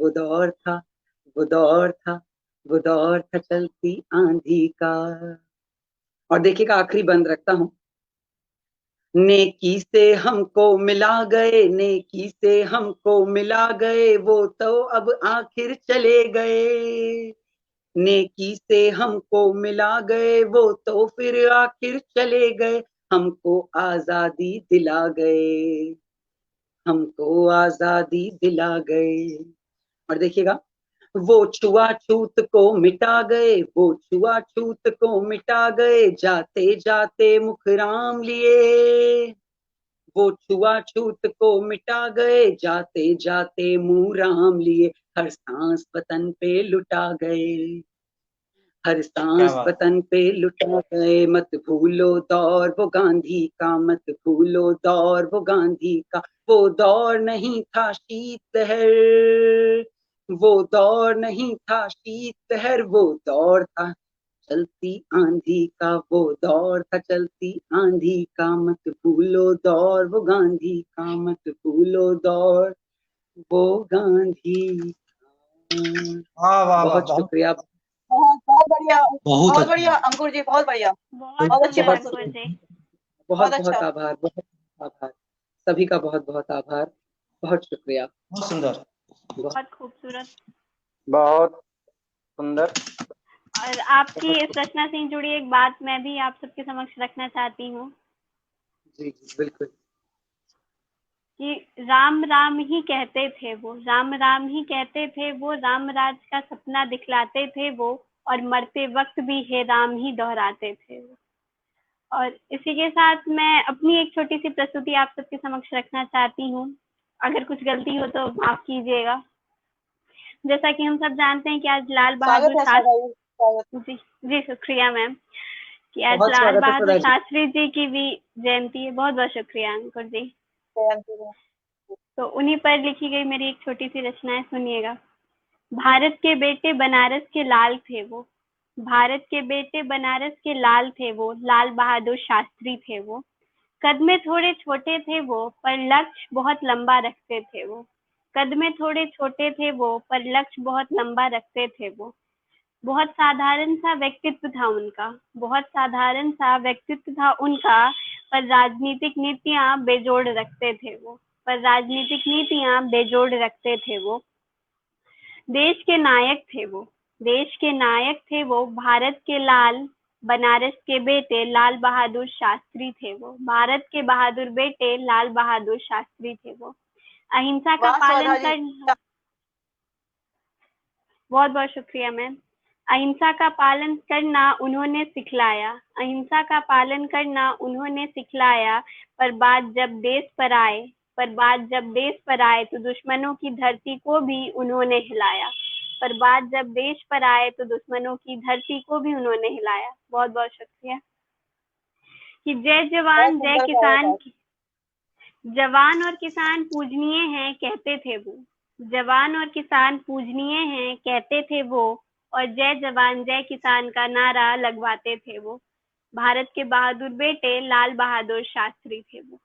वो दौर था, वो दौर था, वो दौर था चलती आंधी का। और देखिएगा आखिरी बंद रखता हूं, नेकी से हमको मिला गए, नेकी से हमको मिला गए, वो तो अब आखिर चले गए, नेकी से हमको मिला गए, वो तो फिर आखिर चले गए, हमको आजादी दिला गए, हमको आजादी दिला गए। और देखिएगा, वो छुआछूत को मिटा गए, वो छुआछूत को मिटा गए, जाते जाते मुखराम लिए, वो छुआछूत को मिटा गए, जाते जाते मुंह राम लिए, हर सांस वतन पे लुटा गए, हर सांस वतन पे लुटा गए, मत भूलो दौर वो गांधी का, मत भूलो दौर वो गांधी का, वो दौर नहीं था शीतलहर, वो दौर नहीं था शीतलहर, वो दौर था चलती आंधी का, वो दौर था चलती आंधी का, मत भूलो दौर वो गांधी का, मत भूलो दौर वो गांधी का। बहुत शुक्रिया। बहुत बढ़िया, बहुत बहुत बढ़िया अंकुर जी, बहुत बढ़िया, बहुत अच्छी बहुत प्रस्तुति, जी। बहुत बहुत बहुत अच्छा। आभार, बहुत आभार, सभी का बहुत बहुत आभार, बहुत शुक्रिया। बहुत सुंदर। बहुत खूबसूरत। बहुत सुंदर। और आपकी इस रचना से जुड़ी एक बात मैं भी आप सबके समक्ष रखना चाहती हूँ जी जी बिल्कुल। कि राम राम ही कहते थे वो, राम राम ही कहते थे वो, राम राज का सपना दिखलाते थे वो, और मरते वक्त भी हे राम ही दोहराते थे वो। और इसी के साथ मैं अपनी एक छोटी सी प्रस्तुति आप सबके समक्ष रखना चाहती हूँ, अगर कुछ गलती हो तो माफ कीजिएगा। जैसा कि हम सब जानते हैं कि आज लाल बहादुर स्वागत है, शास्त्री, स्वागत। जी जी शुक्रिया मैम, कि आज बहुत लाल स्वागत है बहादुर सदा जी। शास्त्री जी की भी जयंती है। बहुत बहुत शुक्रिया अंकुर जी। तो उन्हीं पर लिखी गई मेरी एक छोटी सी रचना है, सुनिएगा। भारत के बेटे बनारस के लाल थे वो, भारत के बेटे बनारस के लाल थे वो, लाल बहादुर शास्त्री थे वो। कद में थोड़े छोटे थे वो, पर लक्ष्य बहुत लंबा रखते थे वो। कद में थोड़े छोटे थे वो, पर लक्ष्य बहुत लंबा रखते थे वो। बहुत साधारण सा व्यक्तित्व था उनका, बहुत साधारण सा व्यक्तित्व था उनका, पर राजनीतिक नीतियां बेजोड़ रखते थे वो, पर राजनीतिक नीतियां बेजोड़ रखते थे वो। देश के नायक थे वो, देश के नायक थे वो, भारत के लाल, बनारस के बेटे लाल बहादुर शास्त्री थे वो, भारत के बहादुर बेटे लाल बहादुर शास्त्री थे वो। अहिंसा का वाह पालन स्वधा जी। कर, बहुत बहुत शुक्रिया मैम। अहिंसा का पालन करना उन्होंने सिखलाया, अहिंसा का पालन करना उन्होंने सिखलाया, पर बात जब देश पर आए, पर बात जब देश पर आए तो दुश्मनों की धरती को भी उन्होंने हिलाया, पर बात जब देश पर आए तो दुश्मनों की धरती को भी उन्होंने हिलाया। बहुत बहुत शुक्रिया। कि जय जवान जय सुंदर किसान, गाया जवान और किसान पूजनीय हैं कहते थे वो, जवान और किसान पूजनीय हैं कहते थे वो, और जय जवान जय किसान का नारा लगवाते थे वो। भारत के बहादुर बेटे लाल बहादुर शास्त्री थे वो।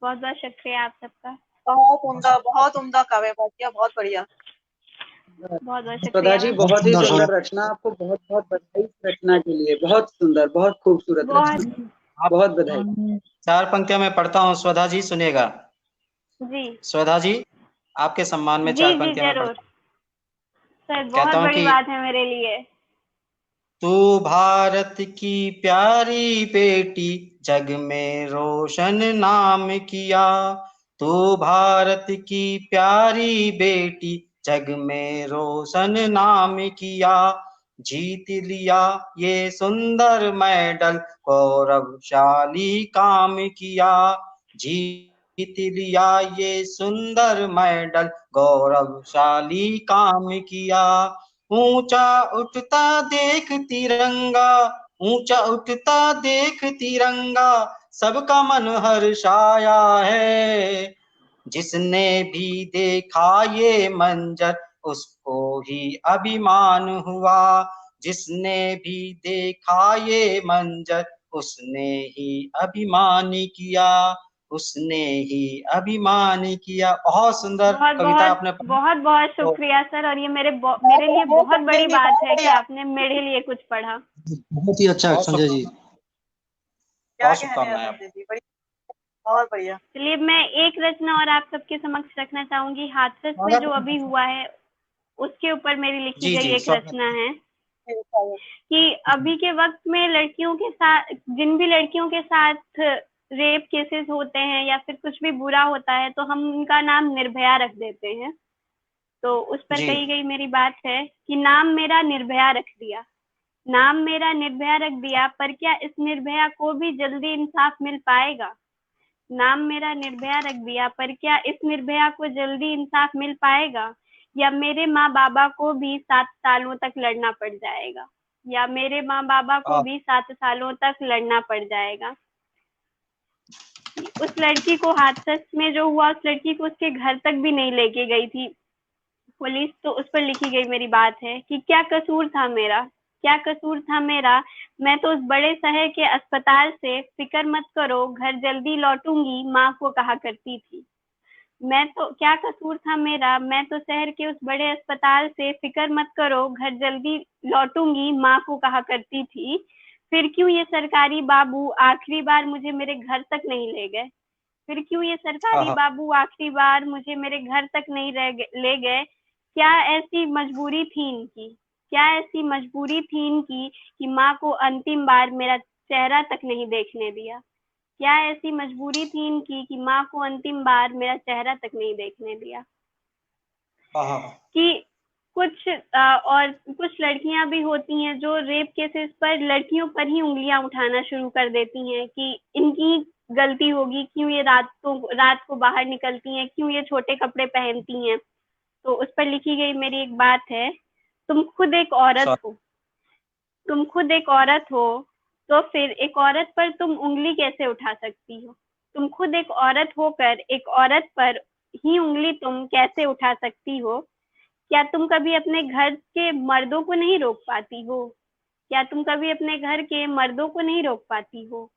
बहुत बहुत शुक्रिया आप सबका। बहुत उम्दा काव्य पाठ किया, बहुत बढ़िया। बहुत बहुत सदा शुक्रिया जी मैम। बहुत ही सुंदर सुंदर रचना, आपको बहुत बहुत बधाई इस रचना के लिए। बहुत सुंदर, बहुत खूबसूरत बहुत रचना, आप बहुत बधाई। 4 पंक्तियां मैं पढ़ता हूँ, स्वधा जी सुनिएगा। जी स्वधा जी, आपके सम्मान में जी 4 जी पंक्तियां मैं जरूर पढ़ता हूँ। सर, बहुत कहता हूँ बड़ी कि बात है मेरे लिए। तू भारत की प्यारी बेटी, जग में रोशन नाम किया। तू भारत की प्यारी बेटी, जग में रोशन नाम किया। जीत लिया ये सुंदर मेडल, गौरवशाली काम किया। जीत लिया ये सुंदर मेडल, गौरवशाली काम किया। ऊंचा उठता देख तिरंगा, ऊंचा उठता देख तिरंगा, सबका मन हर्षाया है। जिसने भी देखा ये मंजर, उसको ही अभिमान हुआ। जिसने भी देखा ये मंजर, उसने ही अभिमान किया, उसने ही अभिमान किया। बहुत सुंदर बहुत कविता बहुत आपने पढ़ी। बहुत बहुत तो शुक्रिया सर, और ये मेरे लिए बहुत बड़ी बात है कि बढ़िया। आपने मेरे लिए कुछ पढ़ा। बहुत ही अच्छा बहुत संजय जी। क्या बहुत कहने हैं शुभकामनाएं आपको। संजय जी, बहुत बढ़िया। चलिए, मैं एक रचना और आप सबके समक्ष रखना चाहूंगी। हाथरस में जो अभी हुआ है उसके ऊपर मेरी लिखी जी गई जी एक स्वप्न। रचना है कि अभी के वक्त में लड़कियों के साथ, जिन भी लड़कियों के साथ रेप केसेस होते हैं या फिर कुछ भी बुरा होता है, तो हम उनका नाम निर्भया रख देते हैं। तो उस पर जी कही गई मेरी बात है कि नाम मेरा निर्भया रख दिया, नाम मेरा निर्भया रख दिया, पर क्या इस निर्भया को भी जल्दी इंसाफ मिल पाएगा? नाम मेरा निर्भया रख दिया, पर क्या इस निर्भया को जल्दी इंसाफ मिल पाएगा? या मेरे माँ बाबा को भी 7 सालों तक लड़ना पड़ जाएगा? या मेरे माँ बाबा को आप भी 7 सालों तक लड़ना पड़ जाएगा? उस लड़की को, हादसे में जो हुआ, उस लड़की को उसके घर तक भी नहीं लेके गई थी पुलिस। तो उस पर लिखी गई मेरी बात है कि क्या कसूर था मेरा, क्या कसूर था मेरा? मैं तो उस बड़े शहर के अस्पताल से, फिक्र मत करो घर जल्दी लौटूंगी, माँ को कहा करती थी। मैं तो, क्या कसूर था मेरा? मैं तो शहर के उस बड़े अस्पताल से, फिक्र मत करो घर जल्दी लौटूंगी, माँ को कहा करती थी। फिर क्यों ये सरकारी बाबू आखिरी बार मुझे मेरे घर तक नहीं ले गए? फिर क्यों ये सरकारी आहा, बाबू आखिरी बार मुझे मेरे घर तक नहीं ले गए? क्या ऐसी मजबूरी थी इनकी, क्या ऐसी मजबूरी थी इनकी कि माँ को अंतिम बार मेरा चेहरा तक नहीं देखने दिया? क्या ऐसी मजबूरी थी इनकी कि माँ को अंतिम बार मेरा चेहरा तक नहीं देखने दिया? आहा, कि और कुछ लड़कियां भी होती हैं जो रेप केसेस पर लड़कियों पर ही उंगलियां उठाना शुरू कर देती हैं कि इनकी गलती होगी, क्यों ये रात को बाहर निकलती हैं, क्यों ये छोटे कपड़े पहनती हैं। तो उस पर लिखी गई मेरी एक बात है, तुम खुद एक औरत स्व- हो, तुम खुद एक औरत हो, तो फिर एक औरत पर तुम उंगली कैसे उठा सकती हो? तुम खुद एक औरत होकर एक औरत पर ही उंगली तुम कैसे उठा सकती हो? क्या तुम कभी अपने घर के मर्दों को नहीं रोक पाती हो? क्या तुम कभी अपने घर के मर्दों को नहीं रोक पाती हो?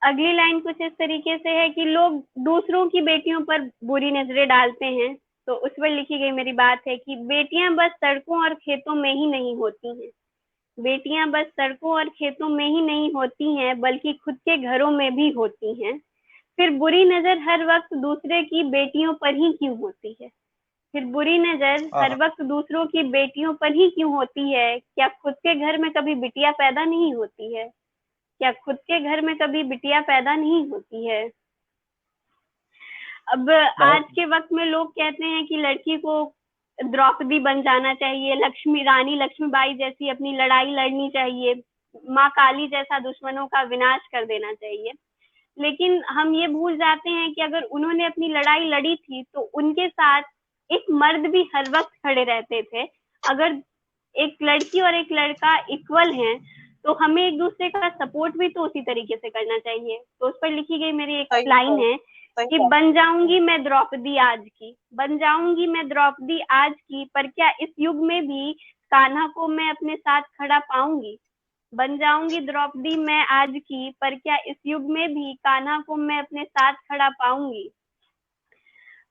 अगली लाइन कुछ इस तरीके से है कि लोग दूसरों की बेटियों पर बुरी नजरें डालते हैं, तो उस पर लिखी गई मेरी बात है कि बेटियां बस सड़कों और खेतों में ही नहीं होती हैं। बेटियां बस सड़कों और खेतों में ही नहीं होती हैं, बल्कि खुद के घरों में भी होती हैं। फिर बुरी नजर हर वक्त दूसरे की बेटियों पर ही क्यों होती है? फिर बुरी नजर हर वक्त दूसरों की बेटियों पर ही क्यों होती है? क्या खुद के घर में कभी बिटिया पैदा नहीं होती है? क्या खुद के घर में कभी बिटिया पैदा नहीं होती है? अब आज के वक्त में लोग कहते हैं कि लड़की को द्रौपदी बन जाना चाहिए, रानी लक्ष्मीबाई जैसी अपनी लड़ाई लड़नी चाहिए, माँ काली जैसा दुश्मनों का विनाश कर देना चाहिए। लेकिन हम ये भूल जाते हैं कि अगर उन्होंने अपनी लड़ाई लड़ी थी तो उनके साथ एक मर्द भी हर वक्त खड़े रहते थे। अगर एक लड़की और एक लड़का इक्वल हैं, तो हमें एक दूसरे का सपोर्ट भी तो उसी तरीके से करना चाहिए। तो उस पर लिखी गई मेरी एक लाइन है कि बन जाऊंगी मैं द्रौपदी आज की, बन जाऊंगी मैं द्रौपदी आज की, पर क्या इस युग में भी कान्हा को मैं अपने साथ खड़ा पाऊंगी? बन जाऊंगी द्रौपदी मैं आज की, पर क्या इस युग में भी कान्हा को मैं अपने साथ खड़ा पाऊंगी?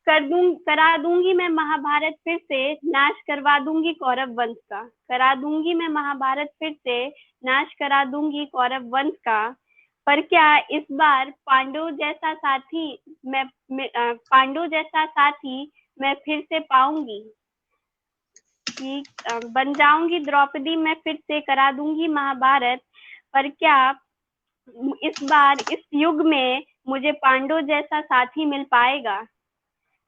करा दूंगी मैं महाभारत फिर से, नाश करवा दूंगी कौरव वंश का। करा दूंगी मैं महाभारत फिर से, नाश करा दूंगी कौरव वंश का। पर क्या इस बार पांडव जैसा साथी मैं फिर से पाऊंगी? कि बन जाऊंगी द्रौपदी मैं फिर से, करा दूंगी महाभारत, पर क्या इस बार इस युग में मुझे पांडव जैसा साथी मिल पाएगा?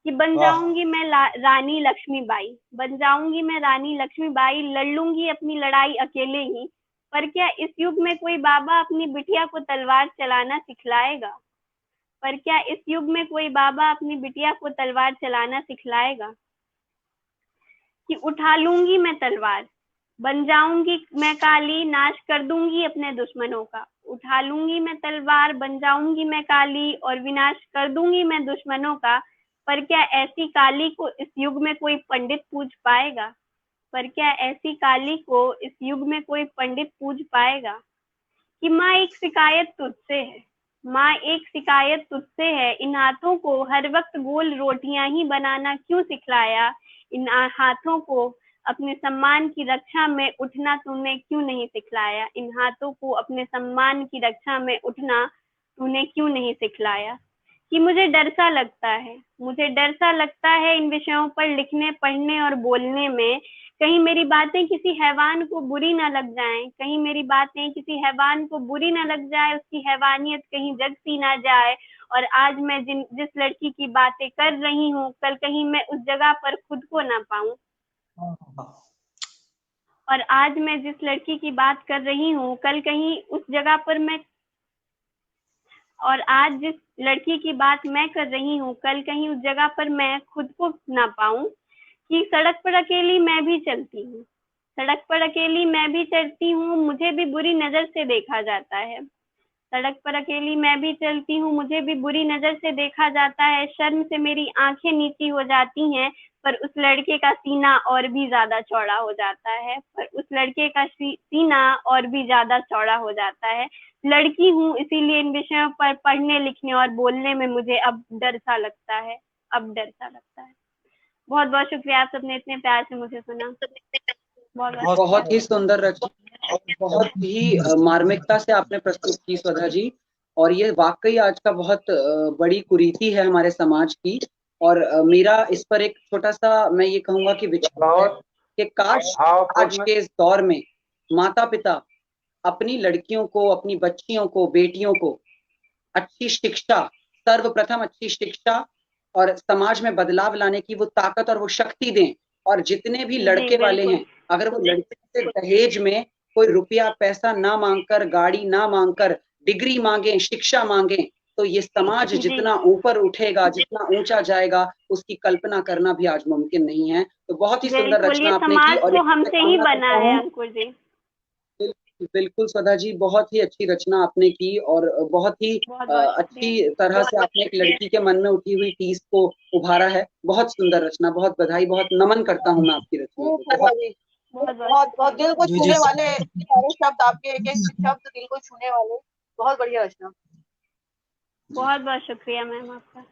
कि बन जाऊंगी मैं रानी लक्ष्मीबाई, बन जाऊंगी मैं रानी लक्ष्मीबाई, लड़ लूंगी अपनी लड़ाई अकेले ही, पर क्या इस युग में कोई बाबा अपनी बिटिया को तलवार चलाना सिखलाएगा? पर क्या इस युग में कोई बाबा अपनी बिटिया को तलवार चलाना सिखलाएगा? कि उठा लूंगी मैं तलवार, बन जाऊंगी मैं काली, नाश कर दूंगी अपने दुश्मनों का। उठा लूंगी मैं तलवार, बन जाऊंगी मैं काली और विनाश कर दूंगी मैं दुश्मनों का। पर क्या ऐसी काली को इस युग में कोई पंडित पूज पाएगा? पर क्या ऐसी काली को इस युग में कोई पंडित पूज पाएगा? कि माँ एक शिकायत तुझसे है, माँ एक शिकायत तुझसे है, इन हाथों को हर वक्त गोल रोटियां ही बनाना क्यों सिखलाया? इन हाथों को अपने सम्मान की रक्षा में उठना तूने क्यों नहीं सिखलाया? इन हाथों को अपने सम्मान की रक्षा में उठना तूने क्यों नहीं सिखलाया? कि मुझे डर सा लगता है, मुझे डर सा लगता है इन विषयों पर लिखने, पढ़ने और बोलने में। कहीं मेरी बातें किसी हैवान को बुरी ना लग जाएं, कहीं मेरी बातें किसी हैवान को बुरी ना लग जाए, उसकी हैवानियत कहीं जग सी ना जाए। और आज मैं जिस लड़की की बातें कर रही हूँ, कल कहीं मैं उस जगह पर खुद को ना पाऊं। और आज मैं जिस लड़की की बात कर रही हूँ, कल कहीं उस जगह पर मैं, और आज जिस लड़की की बात मैं कर रही हूँ, कल कहीं उस जगह पर मैं खुद को ना पाऊं। कि सड़क पर अकेली मैं भी चलती हूँ, सड़क पर अकेली मैं भी चलती हूँ, मुझे भी बुरी नजर से देखा जाता है। सड़क पर अकेली मैं भी चलती हूँ, मुझे भी बुरी नजर से देखा जाता है। शर्म से मेरी आंखें नीची हो जाती हैं, पर उस लड़के का सीना और भी ज्यादा चौड़ा हो जाता है, पर उस लड़के का सीना और भी ज्यादा चौड़ा हो जाता है। लड़की हूँ, इसीलिए इन विषयों पर पढ़ने, लिखने और बोलने में मुझे अब डर सा लगता है, अब डर सा लगता है। बहुत बहुत शुक्रिया, आप सबने इतने प्यार से मुझे सुना। बहुत ही सुंदर रची, बहुत ही मार्मिकता से आपने प्रस्तुत की स्वधा जी। और ये वाकई आज का बहुत बड़ी कुरीति है हमारे समाज की। और मेरा इस पर एक छोटा सा मैं ये कहूंगा कि विचार है कि काश आज के इस दौर में माता पिता अपनी लड़कियों को, अपनी बच्चियों को, बेटियों को अच्छी शिक्षा, सर्वप्रथम अच्छी शिक्षा और समाज में बदलाव लाने की वो ताकत और वो शक्ति दें। और जितने भी लड़के वाले हैं, अगर वो लड़के से दहेज में कोई रुपया पैसा ना मांगकर, गाड़ी ना मांगकर, डिग्री मांगे, शिक्षा मांगे, तो ये समाज जी। जितना ऊपर उठेगा, जितना ऊंचा जाएगा, उसकी कल्पना करना भी आज मुमकिन नहीं है। तो बहुत ही सुंदर बिल्कुल, रचना ये आपने की समाज और तो इसकी मैं हमसे ही कामना बना करता है हूँ। अंकुर जी। बिल्कुल श्रद्धा जी, बहुत ही अच्छी रचना आपने की और बहुत ही बहुत बहुत अच्छी शुक्रिया। तरह से आपने एक लड़की के मन में उठी हुई टीस को उभारा है। बहुत सुंदर रचना, बहुत बधाई, बहुत नमन करता हूँ मैं आपकी रचना को। श्रद्धा जी, बहुत बहुत बहुत बहुत शुक्रिया। दिल को जी जी छूने वाले सारे शब्द, आपके एक एक शब्द दिल को छूने वाले, बहुत बढ़िया रचना। बहुत बहुत शुक्रिया मैम आपका।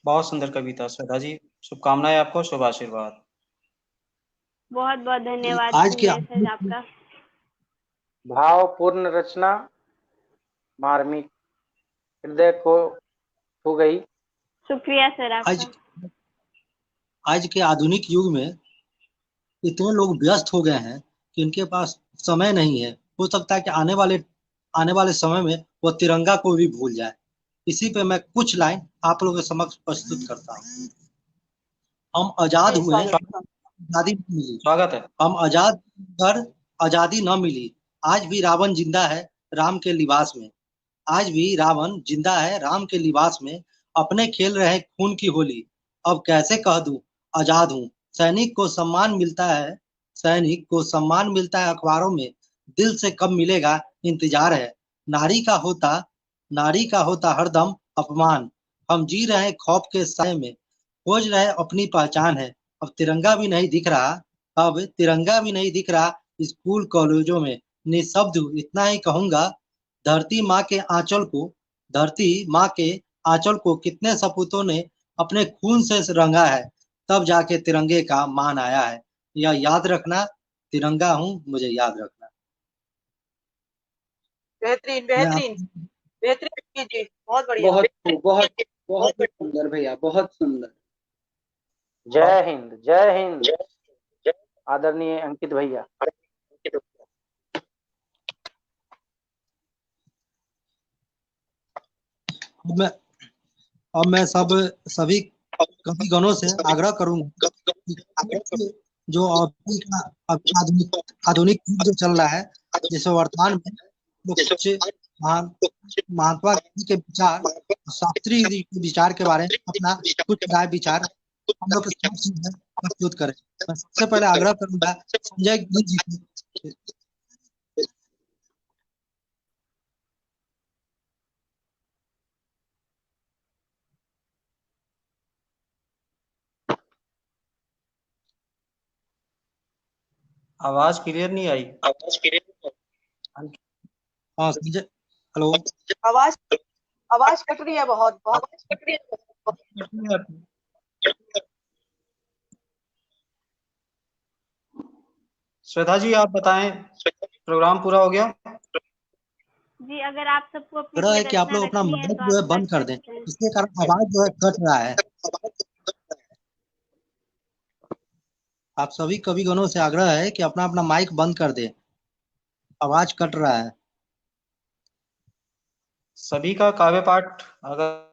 बहुत सुंदर कविता श्रद्धा जी, शुभकामनाएं आपको, शुभ आशीर्वाद। बहुत बहुत धन्यवाद आज के संजय सर आपका। भावपूर्ण रचना मार्मिक, हृदय को छू गई। शुक्रिया सर आज आपका। आज के आधुनिक युग में इतने लोग व्यस्त हो गए हैं कि इनके पास समय नहीं है। हो सकता है कि आने वाले समय में वो तिरंगा को भी भूल जाए। इसी पे मैं कुछ लाइन आप लोगों के समक्ष प्रस्तुत करता हूँ। हम आजाद जी, हुए, स्वागत। आजादी नहीं मिली। स्वागत है। हम आजाद कर आजादी न मिली। आज भी रावण जिंदा है राम के लिबास में। आज भी रावण जिंदा है राम के लिबास में। अपने खेल रहे खून की होली। अब कैसे कह दूं आजाद हूं। सैनिक को सम्मान मिलता है, सैनिक को सम्मान मिलता है अखबारों में। दिल से कब मिलेगा इंतजार है। नारी का होता नारी का होता हरदम अपमान। हम जी रहे खौफ के साए में, खोज रहे अपनी पहचान है। अब तिरंगा भी नहीं दिख रहा, अब तिरंगा भी नहीं दिख रहा स्कूल कॉलेजों में। निःशब्द इतना ही कहूंगा, धरती माँ के आंचल को धरती माँ के आंचल को कितने सपूतों ने अपने खून से रंगा है। तब जाके तिरंगे का मान आया है। यह याद रखना, तिरंगा हूँ मुझे याद रखना। बेहतरीन मैं बेहतरीन आप बेहतरीन जी, बहुत बढ़िया। बहुत बहुत बहुत ही सुंदर भैया, बहुत सुंदर। जय हिंद, जय हिंद आदरणीय अंकित भैया। अब मैं सभी कविगणों से आग्रह करूंगा कि जो अभी का अभी आधुनिक युग जो चल रहा है, जैसे वर्तमान में जो कुछ महात्मा गांधी के विचार, शास्त्री के विचार के बारे में अपना कुछ राय विचार हम लोग के समक्ष में प्रस्तुत करें। मैं सबसे पहले आग्रह करूंगा संजय गिरी जी से। आवाज क्लियर नहीं आई। हाँ संजय, हेलो। आवाज आवाज कट रही है, बहुत बहुत कट रही है। श्रद्धा जी आप बताएं, प्रोग्राम पूरा हो गया? जी, अगर आप सबको अपनी आग्रह कोई है कि आप रचना लोग अपना रखनी है माइक तो जो आप है रख बंद कर दें, सकते हैं। इसके कारण आवाज जो है कट रहा है। आप सभी कविगणों से आग्रह है कि अपना अपना माइक बंद कर दें, आवाज कट रहा है। सभी का काव्य पाठ अगर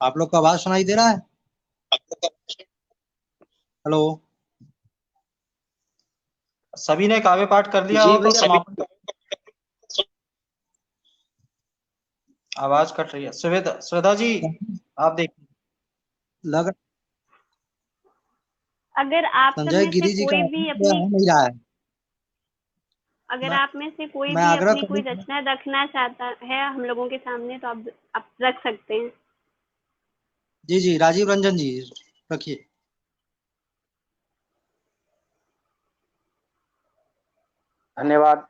आप लोग को आवाज सुनाई दे रहा है? हेलो। सभी ने काव्य पाठ कर लिया जी हो तो भैया, समापन। आवाज कट रही है। श्रद्धा जी आप देखिए। लग अगर आप सब संजय में से गिरी जी का कोई भी आवाज जो अपनी है नहीं रहा है। अगर मैं आप में से कोई मैं भी आग्रह अपनी कोई करूंगा। रचना रखना चाहता है हम लोगों के सामने तो आप रख सकते हैं। जी जी, राजीव रंजन जी रखिए। धन्यवाद।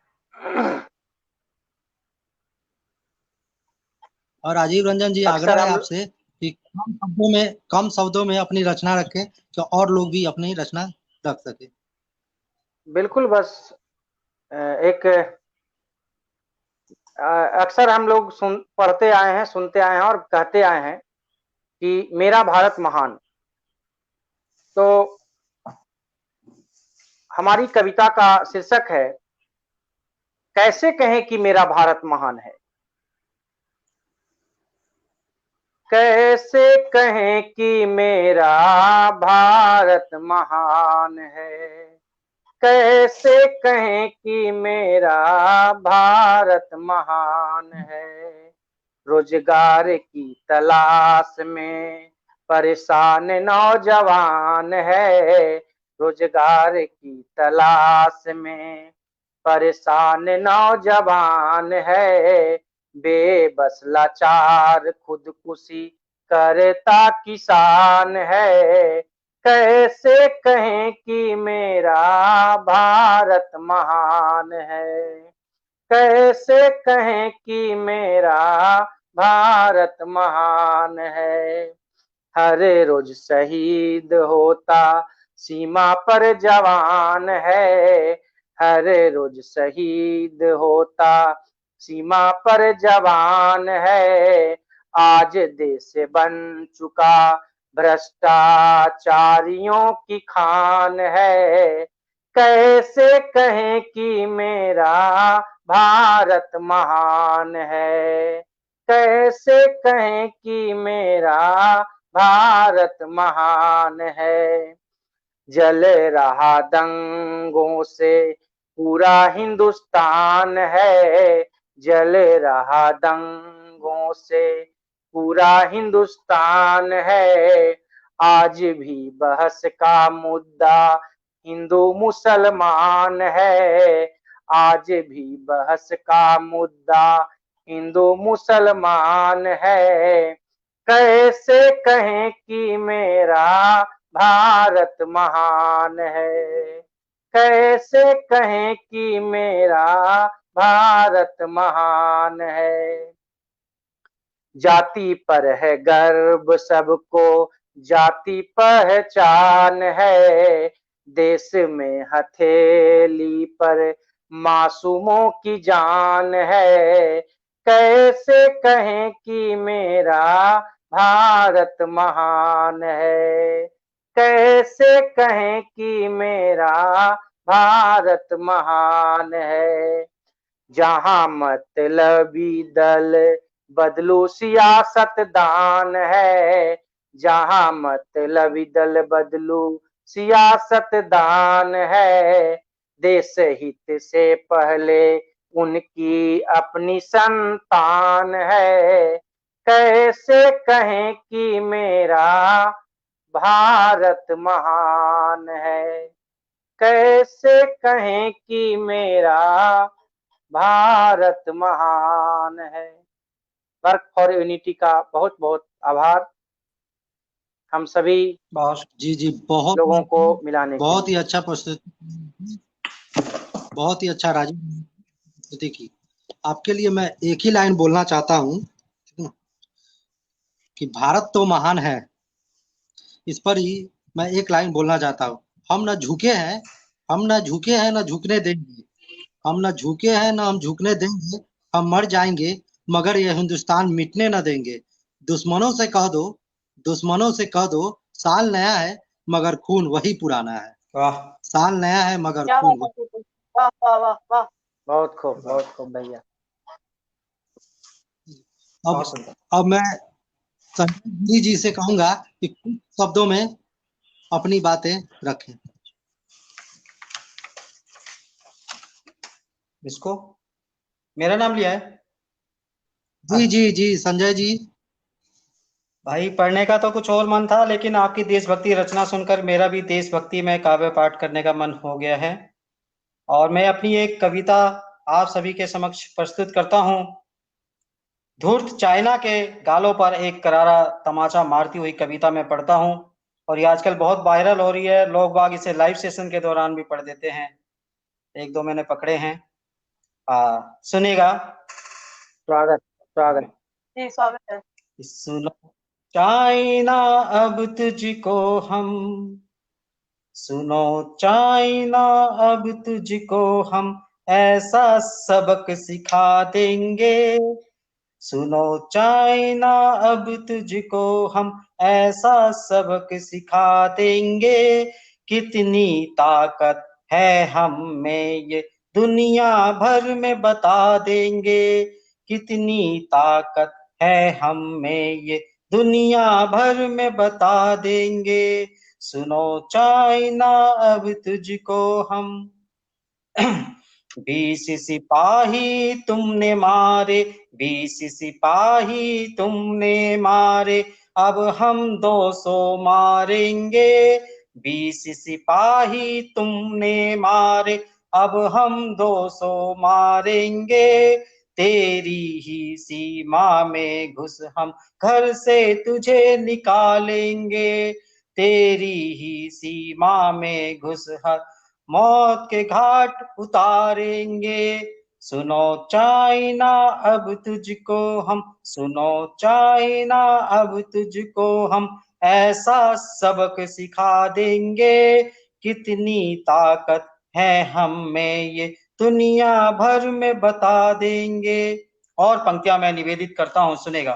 और राजीव रंजन जी, अक्सर आग्रह है हम आपसे कि कम शब्दों में अपनी रचना रखें कि और लोग भी अपनी रचना रख सके। बिल्कुल बस एक अक्सर हम लोग पढ़ते आए हैं, सुनते आए हैं और कहते आए हैं कि मेरा भारत महान। तो हमारी कविता का शीर्षक है कैसे कहें कि मेरा भारत महान है। कैसे कहें कि मेरा भारत महान है, कैसे कहें कि मेरा भारत महान है। रोजगार की तलाश में परेशान नौजवान है, रोजगार की तलाश में परेशान नौजवान है। बेबस लाचार खुदकुशी करता किसान है, कैसे कहें कि मेरा भारत महान है, कैसे कहें कि मेरा भारत महान है। हर रोज शहीद होता सीमा पर जवान है, हर रोज शहीद होता सीमा पर जवान है। आज देश बन चुका भ्रष्टाचारियों की खान है, कैसे कहें कि मेरा भारत महान है, कैसे कहें कि मेरा भारत महान है। जल रहा दंगों से पूरा हिंदुस्तान है, जल रहा दंगों से पूरा हिंदुस्तान है। आज भी बहस का मुद्दा हिंदू मुसलमान है, आज भी बहस का मुद्दा हिंदू मुसलमान है। कैसे कहें कि मेरा भारत महान है, कैसे कहें कि मेरा भारत महान है। जाति पर है गर्व सबको, जाति पहचान है। देश में हथेली पर मासूमों की जान है, कैसे कहें कि मेरा भारत महान है, कैसे कहें कि मेरा भारत महान है। जहां मतलबी दल बदलू सियासतदान है, जहां मतलबी दल बदलू सियासतदान है। देश हित से पहले उनकी अपनी संतान है, कैसे कहें कि मेरा भारत महान है, कैसे कहें कि मेरा भारत महान है। वर्क फॉर यूनिटी का बहुत बहुत आभार हम सभी जी जी, बहुत लोगों को मिलाने के बहुत लिए। ही अच्छा प्रस्तुति, बहुत ही अच्छा राजीव प्रस्तुति की। आपके लिए मैं एक ही लाइन बोलना चाहता हूँ कि भारत तो महान है, इस पर ही मैं एक लाइन बोलना चाहता हूँ। हम न झुके हैं, हम न झुके हैं न झुकने देंगे, हम न झुके हैं न हम झुकने देंगे। हम मर जाएंगे मगर यह हिंदुस्तान मिटने न देंगे। दुश्मनों से कह दो, दुश्मनों से कह दो, साल नया है मगर खून वही पुराना है। वाह, साल नया है मगर क्या खून बात है, वाह वाह वाह वाह। बहुत खूब भैया। बहुत सुंदर। अब मैं संजय गिरी जी से कहूंगा कि कुछ शब्दों में अपनी बातें रखें। इसको मेरा नाम लिया है जी जी जी, संजय जी। भाई। पढ़ने का तो कुछ और मन था, लेकिन आपकी देशभक्ति रचना सुनकर मेरा भी देशभक्ति में काव्य पाठ करने का मन हो गया है, और मैं अपनी एक कविता आप सभी के समक्ष प्रस्तुत करता हूँ। धूर्त चाइना के गालों पर एक करारा तमाचा मारती हुई कविता मैं पढ़ता हूँ, और ये आजकल बहुत वायरल हो रही है। लोग बाग इसे लाइव सेशन के दौरान भी पढ़ देते हैं, एक दो मैंने पकड़े हैं। सुनिएगा। स्वागत स्वागत। जी स्वागत है। सुनो चाइना अब तुझको हम, सुनो चाइना अब तुझको हम ऐसा सबक सिखा देंगे। सुनो चाइना अब तुझको हम ऐसा सबक सिखा देंगे। कितनी ताकत है हम में ये दुनिया भर में बता देंगे। कितनी ताकत है हम में ये दुनिया भर में बता देंगे। सुनो चाइना अब तुझको हम 20 सिपाही तुमने मारे, 20 सिपाही तुमने मारे, अब हम 200 मारेंगे। 20 सिपाही तुमने मारे, अब हम 200 मारेंगे। तेरी ही सीमा में घुस हम घर से तुझे निकालेंगे। तेरी ही सीमा में घुस हम मौत के घाट उतारेंगे। सुनो चाइना अब तुझको हम, सुनो चाइना अब तुझको हम ऐसा सबक सिखा देंगे। कितनी ताकत है हम में ये दुनिया भर में बता देंगे। और पंक्तियां मैं निवेदित करता हूं, सुनेगा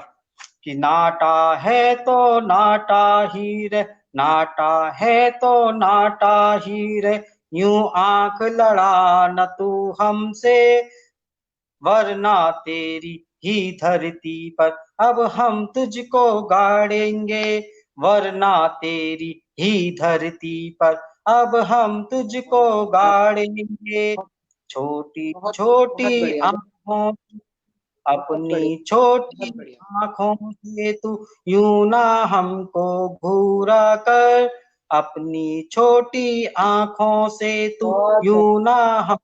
कि नाटा है तो नाटा ही रहे, नाटा है तो नाटा ही रहे, यूं आंख लड़ा न तू हमसे, वरना तेरी ही धरती पर अब हम तुझको गाड़ेंगे। वरना तेरी ही धरती पर अब हम तुझको गाड़ेंगे। छोटी छोटी आंखों, अपनी छोटी आंखों से तू यूं ना हमको घूरा कर, अपनी छोटी आंखों से तू यूं ना हम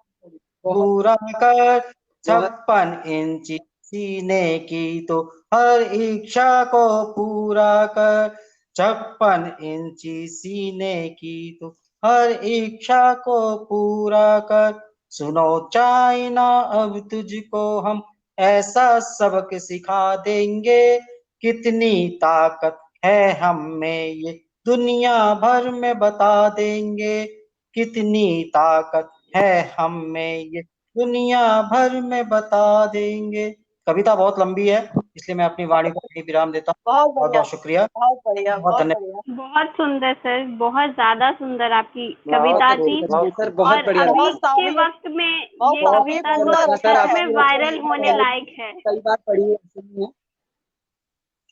घूरा कर। 56 इंची सीने की तो हर इच्छा को पूरा कर, 56 इंची सीने की तो हर इच्छा को पूरा कर। सुनो चाइना अब तुझको हम ऐसा सबक सिखा देंगे। कितनी ताकत है हम में ये दुनिया भर में बता देंगे। कितनी ताकत है हम में ये दुनिया भर में बता देंगे। कविता बहुत लंबी है, इसलिए मैं अपनी वाणी को यहीं विराम देता हूँ। बहुत बहुत बढ़िया, बहुत शुक्रिया, बहुत बढ़िया, बहुत बहुत धन्यवाद। बढ़िया। बहुत सुंदर सर, बहुत ज्यादा सुंदर आपकी कविता थी। सर बहुत और बढ़िया अभी बहुत के सारी, वक्त में बहुत ये सारी कविता सुंदर तो रचना सच है। में वायरल होने लायक है। कई बार पढ़ी है, सुनी है।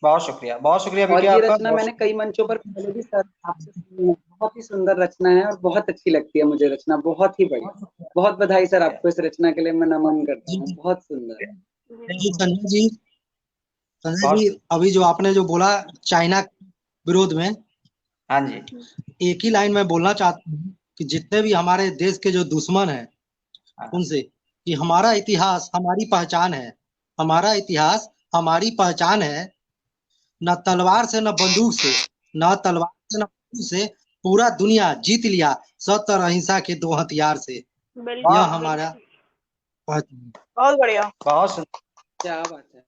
बहुत शुक्रिया, बहुत शुक्रिया और बिटिया ये आपका। रचना मैंने कई मंचों पर पहले भी सर आपसे सुनी है। बहुत ही सुंदर रचना है और बहुत अच्छी लगती है मुझे रचना, बहुत ही बढ़िया। बहुत बधाई सर आपको इस रचना के लिए, मैं नमन करता हूँ, बहुत सुंदर। संजय जी अभी जो आपने जो बोला चाइना के विरोध में, हाँ जी, एक ही लाइन में बोलना चाहता हूँ कि जितने भी हमारे देश के जो दुश्मन हैं उनसे कि हमारा इतिहास हमारी पहचान है, हमारा इतिहास हमारी पहचान है। न तलवार से न बंदूक से, न तलवार से न बंदूक से पूरा दुनिया जीत लिया सत्य और अहिंसा के 2 हथियार से। बिल्कुल यह हमारा पहचान। बहुत बढ़िया, बहुत सुंदर। क्या बात है,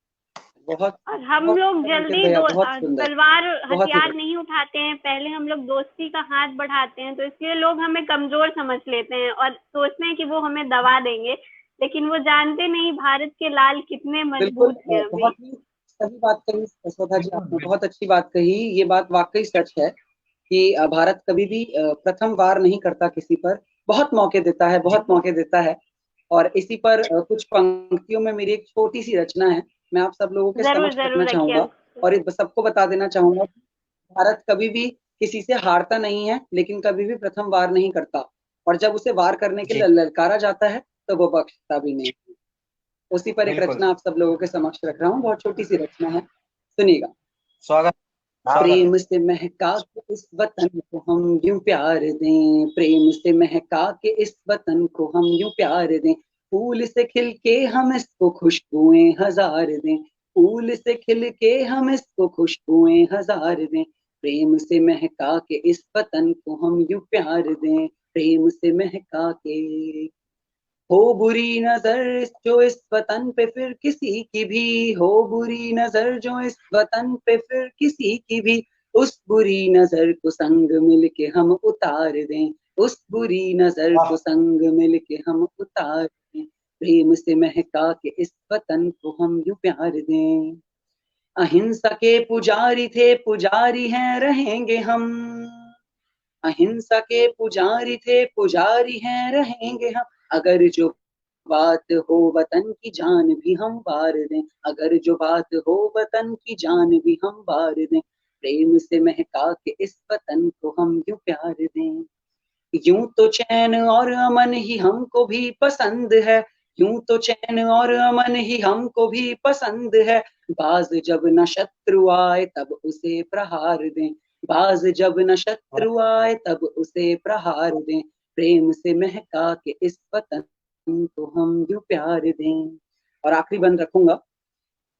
बहुत। और हम बहुत लोग सुंदर जल्दी भैया, बहुत सुंदर, तलवार बहुत ही हथियार बढ़िया। नहीं उठाते हैं, पहले हम लोग दोस्ती का हाथ बढ़ाते हैं, तो इसलिए लोग हमें कमजोर समझ लेते हैं और सोचते हैं कि वो हमें दबा देंगे, लेकिन वो जानते नहीं भारत के लाल कितने बिल्कुल, मजबूत हैं अभी। बहुत ही सही बात कही यशोदा जी, आपने बहुत अच्छी बात कही। ये बात वाकई सच है कि भारत कभी भी प्रथम वार नहीं करता किसी पर, बहुत मौके देता है, बहुत मौके देता है। और इसी पर कुछ पंक्तियों में मेरी एक छोटी सी रचना है, मैं आप सब लोगों के जरूर समक्ष रखना जरूर चाहूंगा रखिए। और सबको बता देना चाहूंगा कि भारत कभी भी किसी से हारता नहीं है, लेकिन कभी भी प्रथम वार नहीं करता। और जब उसे वार करने के लिए ललकारा जाता है तो वो बख्शता भी नहीं। उसी पर एक बिल्कुल। रचना आप सब लोगों के समक्ष रख रहा हूँ, बहुत छोटी सी रचना है, सुनिएगा। स्वागत। प्रेम से महका के इस वतन को हम यूं प्यार दें, प्रेम से महका के इस वतन को हम यूं प्यार दें, फूल से खिल के हम इसको खुशबुएं हजार दें, फूल से खिल के हम इसको खुशबुएं हजार दें, प्रेम से महका के इस वतन को हम यूं प्यार दें, प्रेम से महका के। हो बुरी नजर जो इस वतन पे फिर किसी की भी, हो बुरी नजर जो इस वतन पे फिर किसी की भी, उस बुरी नजर को संग मिल के हम उतार दें, उस बुरी नजर को संग मिल के हम उतार दें, प्रेम से महका के इस वतन को हम यूं प्यार दें। अहिंसा के पुजारी थे, पुजारी हैं रहेंगे हम, अहिंसा के पुजारी थे, पुजारी हैं रहेंगे हम, अगर जो बात हो वतन की जान भी हम वार दें, अगर जो बात हो वतन की जान भी हम वार दें, प्रेम से महका के इस वतन को हम यूं प्यार दें। यूं तो चैन और अमन ही हमको भी पसंद है, यूं तो चैन और अमन ही हमको भी पसंद है, बाज जब न शत्रु आए तब उसे प्रहार दें, बाज जब न शत्रु आए तब उसे प्रहार दें, प्रेम से महका के इस वतन को हम यूं प्यार दें। और आखिरी बंद रखूंगा,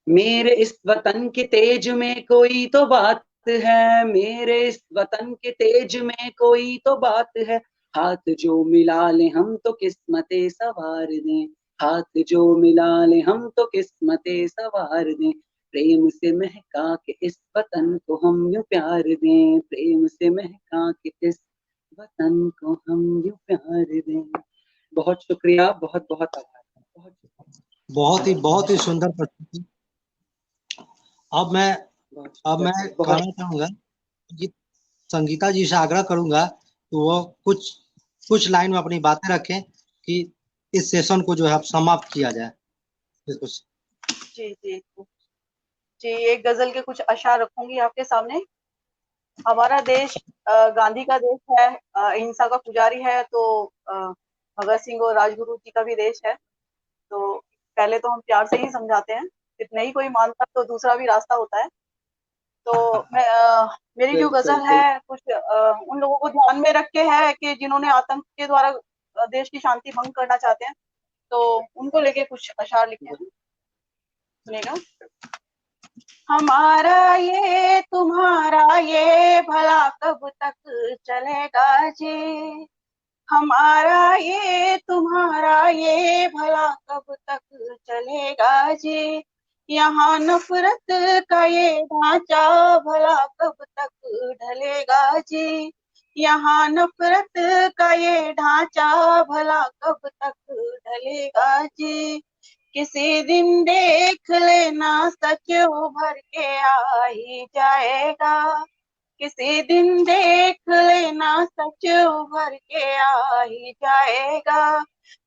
मेरे इस वतन के तेज में कोई तो बात है, मेरे इस वतन के तेज में कोई तो बात है, हाथ जो मिला ले हम तो किस्मतें सवार दें, हाथ जो मिला ले हम तो किस्मतें सवार दें, प्रेम से महका के इस वतन को हम यूं प्यार दें, प्रेम से महका के इस वतन को हम यूं प्यार दें। बहुत शुक्रिया, बहुत बहुत आभार। बहुत ही सुंदर प्रस्तुति। अब मैं कहना चाहूंगा कि संगीता जी से आग्रह करूंगा तो वो कुछ लाइन में अपनी बातें रखें कि इस सेशन को जो है अब समाप्त किया जाए। जी जी जी, एक गजल के कुछ अशआर रखूंगी आपके सामने। हमारा देश गांधी का देश है, अहिंसा का पुजारी है, तो भगत सिंह और राजगुरु जी का भी देश है। तो पहले तो हम प्यार से ही समझाते हैं, फिर नहीं कोई मानता तो दूसरा भी रास्ता होता है। तो मैं मेरी जो गजल है कुछ उन लोगों को ध्यान में रख के है कि जिन्होंने आतंक के द्वारा देश की शांति भंग करना चाहते हैं, तो उनको लेके कुछ अशआर लिखे हैं, सुनेगा। हमारा ये तुम्हारा ये भला कब तक चलेगा जी, हमारा ये तुम्हारा ये भला कब तक चलेगा जी, यहाँ नफरत का ये ढांचा भला कब तक ढलेगा जी, यहाँ नफरत का ये ढांचा भला कब तक ढलेगा जी, किसी दिन देख लेना सच उभर के आ ही जाएगा, किसी दिन देख लेना सच उभर के आ ही जाएगा,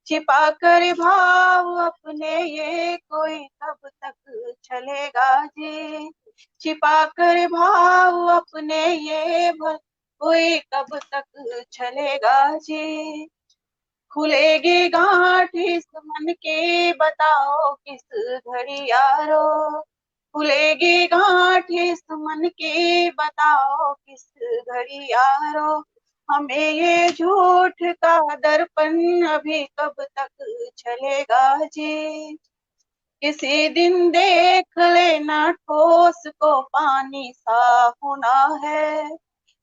छिपा कर भाव अपने ये कोई कब तक छलेगा जी, छिपा कर भाव अपने ये कोई कब तक छलेगा जी, खुलेगी गांठ इस मन की बताओ किस घड़ी यारो, खुलेगी गांठ इस मन की बताओ किस घड़ी यारो, हमें ये झूठ का दर्पण अभी कब तक चलेगा जी, किसी दिन देख लेना ठोस को पानी सा होना है,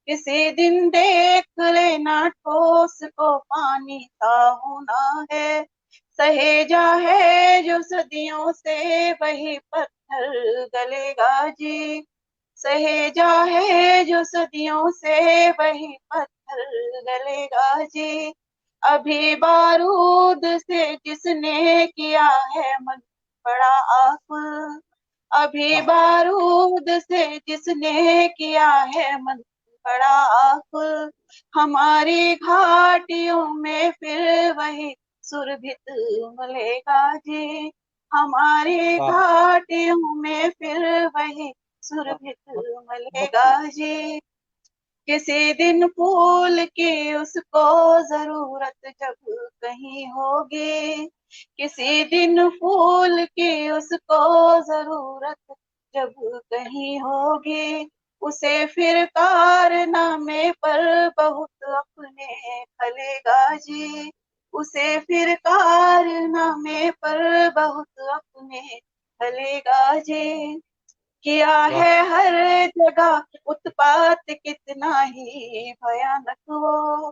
किसी दिन देख लेना ठोस को पानी सा होना है, सहेजा है जो सदियों से वही पत्थर गलेगा जी, सहेजा है जो सदियों से वही पत्थर गलेगा जी, अभी बारूद से जिसने किया है मन बड़ा आकुल, अभी बारूद से जिसने किया है मन बड़ा आकुल, हमारी घाटियों में फिर वही सुरभित मलेगा जी, हमारी घाटियों में फिर वही सुरभित मलेगा जी, किसी दिन फूल की उसको जरूरत जब कहीं होगी, किसी दिन फूल की उसको जरूरत जब कहीं होगी, उसे फिर कारनामे पर बहुत अपने खलेगा जी, उसे फिर कारनामे पर बहुत अपने खलेगा जी, किया है हर जगह उत्पात कितना ही भयानक वो,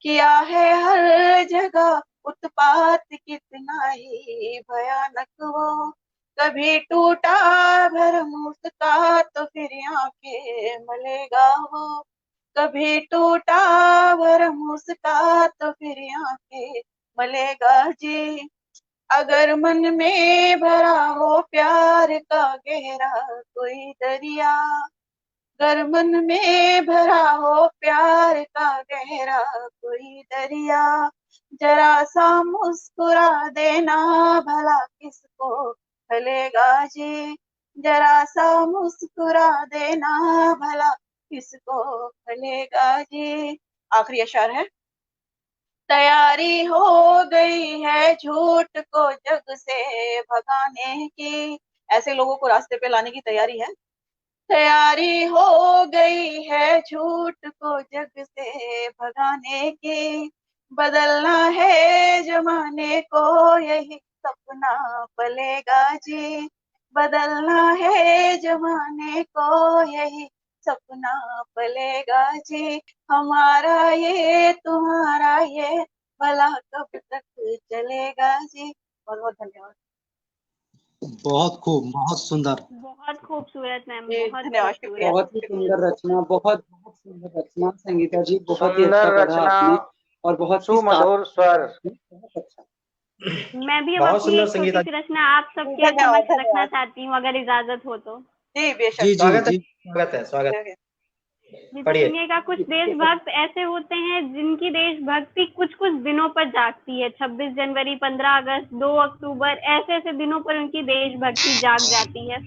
किया है हर जगह उत्पात कितना ही भयानक वो, कभी टूटा भरम उसका तो फिर आंखें मलेगा वो, कभी टूटा भरम उसका तो फिर आंखें मलेगा जी, अगर मन में भरा हो प्यार का गहरा कोई दरिया, अगर मन में भरा हो प्यार का गहरा कोई दरिया, जरा सा मुस्कुरा देना भला किसको खलेगा जी, जरा सा मुस्कुरा देना भला किसको खलेगा जी। आखिरी अशार है। तैयारी हो गई है झूठ को जग से भगाने की, ऐसे लोगों को रास्ते पे लाने की तैयारी है। तैयारी हो गई है झूठ को जग से भगाने की, बदलना है जमाने को यही सपना पलेगा जी, बदलना है जमाने को यही सपना पलेगा जी, हमारा ये तुम्हारा ये भला कब तक चलेगा जी। बहुत बहुत धन्यवाद। बहुत खूब, बहुत सुंदर। बहुत खूबसूरत मैम, जी, बहुत धन्यवाद, खूबसूरत। शुक्रिया। बहुत ही सुंदर रचना, बहुत बहुत सुंदर रचना संगीता जी, बहुत ही सुंदर अच्छा पढ़ा रचना, आपने और बहुत ही सुमधुर स्वर। बहुत अच्छा। मैं भी अब बहुत अपनी सुंदर एक छोटी संगीता सी रचना आप सबके धन्यवाद, समक्ष रखना धन्यवाद। चाहती हूँ, अगर इजाजत हो तो। जी बेशक। जी जी स्वागत है, जी। स्वागत है, स्वागत है। जी, तो पढ़िए। सुनिएगा, कुछ देशभक्त ऐसे होते हैं जिनकी देशभक्ति कुछ कुछ दिनों पर जागती है। 26 जनवरी, 15 अगस्त, 2 अक्टूबर, ऐसे ऐसे दिनों पर उनकी देशभक्ति जाग जाती है।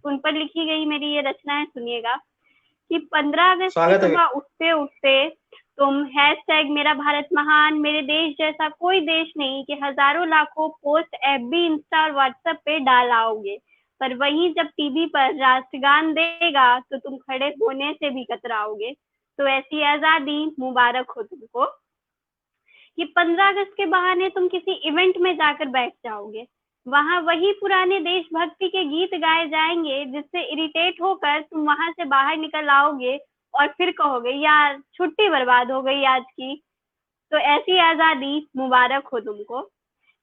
उन पर लिखी गई मेरी ये रचना है, सुनिएगा। कि 15 अगस्त की स्वागत है। सुबह उठते उठते तुम हैशटैग मेरा भारत महान, मेरे देश जैसा कोई देश नहीं के हजारों लाखों पोस्ट एफबी, इंस्टा और व्हाट्सएप पे डाल आओगे। पर वहीं जब टीवी पर राष्ट्रगान देगा तो तुम खड़े होने से भी कतराओगे। तो ऐसी आजादी मुबारक हो तुमको। कि 15 अगस्त के बहाने तुम किसी इवेंट में जाकर बैठ जाओगे, वहां वही पुराने देशभक्ति के गीत गाए जाएंगे, जिससे इरिटेट होकर तुम वहां से बाहर निकल आओगे और फिर कहोगे यार छुट्टी बर्बाद हो गई आज की। तो ऐसी आजादी मुबारक हो तुमको।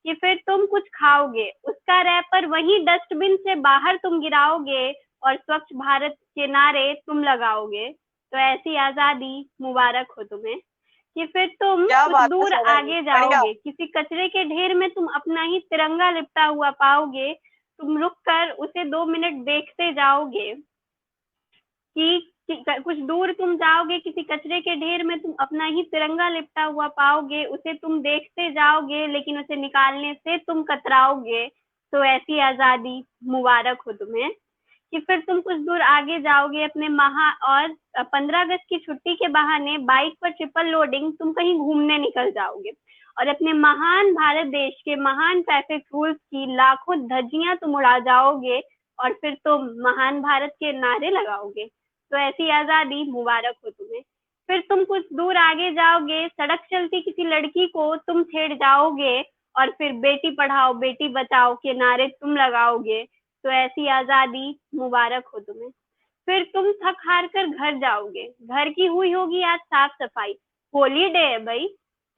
कि फिर तुम कुछ खाओगे, उसका रैपर वही डस्टबिन से बाहर तुम गिराओगे और स्वच्छ भारत के नारे तुम लगाओगे। तो ऐसी आजादी मुबारक हो तुम्हें। कि फिर तुम क्या कुछ बात है दूर सौदा जी, आगे बढ़िया। जाओगे, किसी कचरे के ढेर में तुम अपना ही तिरंगा लिपटा हुआ पाओगे। तुम रुक कर उसे 2 मिनट देखते जाओगे। कि कुछ दूर तुम जाओगे, किसी कचरे के ढेर में तुम अपना ही तिरंगा लिपटा हुआ पाओगे, उसे तुम देखते जाओगे लेकिन उसे निकालने से तुम कतराओगे। तो ऐसी आजादी मुबारक हो तुम्हें। कि फिर तुम कुछ दूर आगे जाओगे अपने और 15 अगस्त की छुट्टी के बहाने बाइक पर ट्रिपल लोडिंग तुम कहीं घूमने निकल जाओगे और अपने महान भारत देश के महान ट्रैफिक रूल्स की लाखों धज्जियां तुम उड़ा जाओगे और फिर तुम महान भारत के नारे लगाओगे। तो ऐसी आजादी मुबारक हो तुम्हें। फिर तुम कुछ दूर आगे जाओगे, सड़क चलती किसी लड़की को तुम छेड़ जाओगे और फिर बेटी पढ़ाओ बेटी बचाओ के नारे तुम लगाओगे। तो ऐसी आजादी मुबारक हो तुम्हें। फिर तुम थक हार कर घर जाओगे, घर की हुई होगी आज साफ सफाई, होली डे है भाई।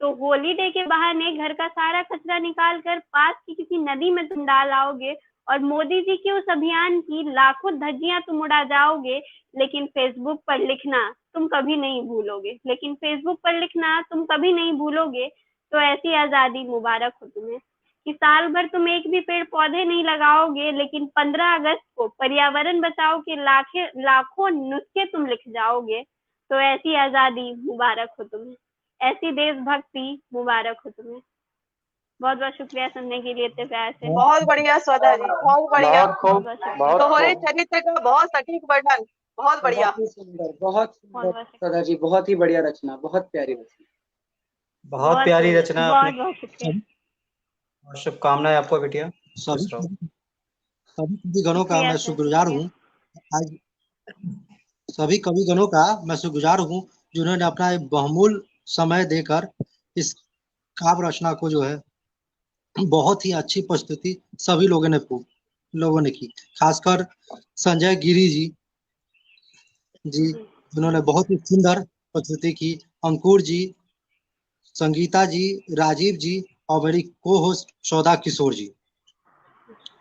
तो होली डे के बहाने घर का सारा कचरा निकाल कर पास की किसी नदी में तुम डाल आओगे और मोदी जी के उस अभियान की लाखों धज्जियां तुम उड़ा जाओगे। लेकिन फेसबुक पर लिखना तुम कभी नहीं भूलोगे, लेकिन फेसबुक पर लिखना तुम कभी नहीं भूलोगे। तो ऐसी आजादी मुबारक हो तुम्हें। कि साल भर तुम एक भी पेड़ पौधे नहीं लगाओगे, लेकिन 15 अगस्त को पर्यावरण बचाओ के लाखों नुस्खे तुम लिख जाओगे। तो ऐसी आजादी मुबारक हो तुम्हें, ऐसी देशभक्ति मुबारक हो तुम्हें। बहुत बहुत शुक्रिया सुनने के लिए इतने प्यार से। बहुत बढ़िया सौदा जी, बहुत बढ़िया। बहुत खूब, बहुत दोहरे खूब। चरित्र का बहुत सटीक वर्णन, बहुत बढ़िया। बहुत ही सुंदर, बहुत सुंदर सौदा जी, बहुत ही बढ़िया रचना, बहुत प्यारी रचना। बहुत प्यारी रचना बहुत आपने। बहुत शुक्रिया। और शुभकामनाएं आपको बेटिया। सभी कविगणों का शुक्रिया मैं सर, शुक्रगुजार हूँ। आज सभी कविगणों का मैं शुक्रगुजार हूँ जिन्होंने अपना एक बहुमूल्य समय देकर इस काव्य रचना को जो है बहुत ही अच्छी प्रस्तुति सभी लोगों ने की। खासकर संजय गिरी जी जिन्होंने बहुत ही सुंदर प्रस्तुति की, अंकुर जी, संगीता जी, राजीव जी और मेरी को होस्ट सौदा किशोर जी।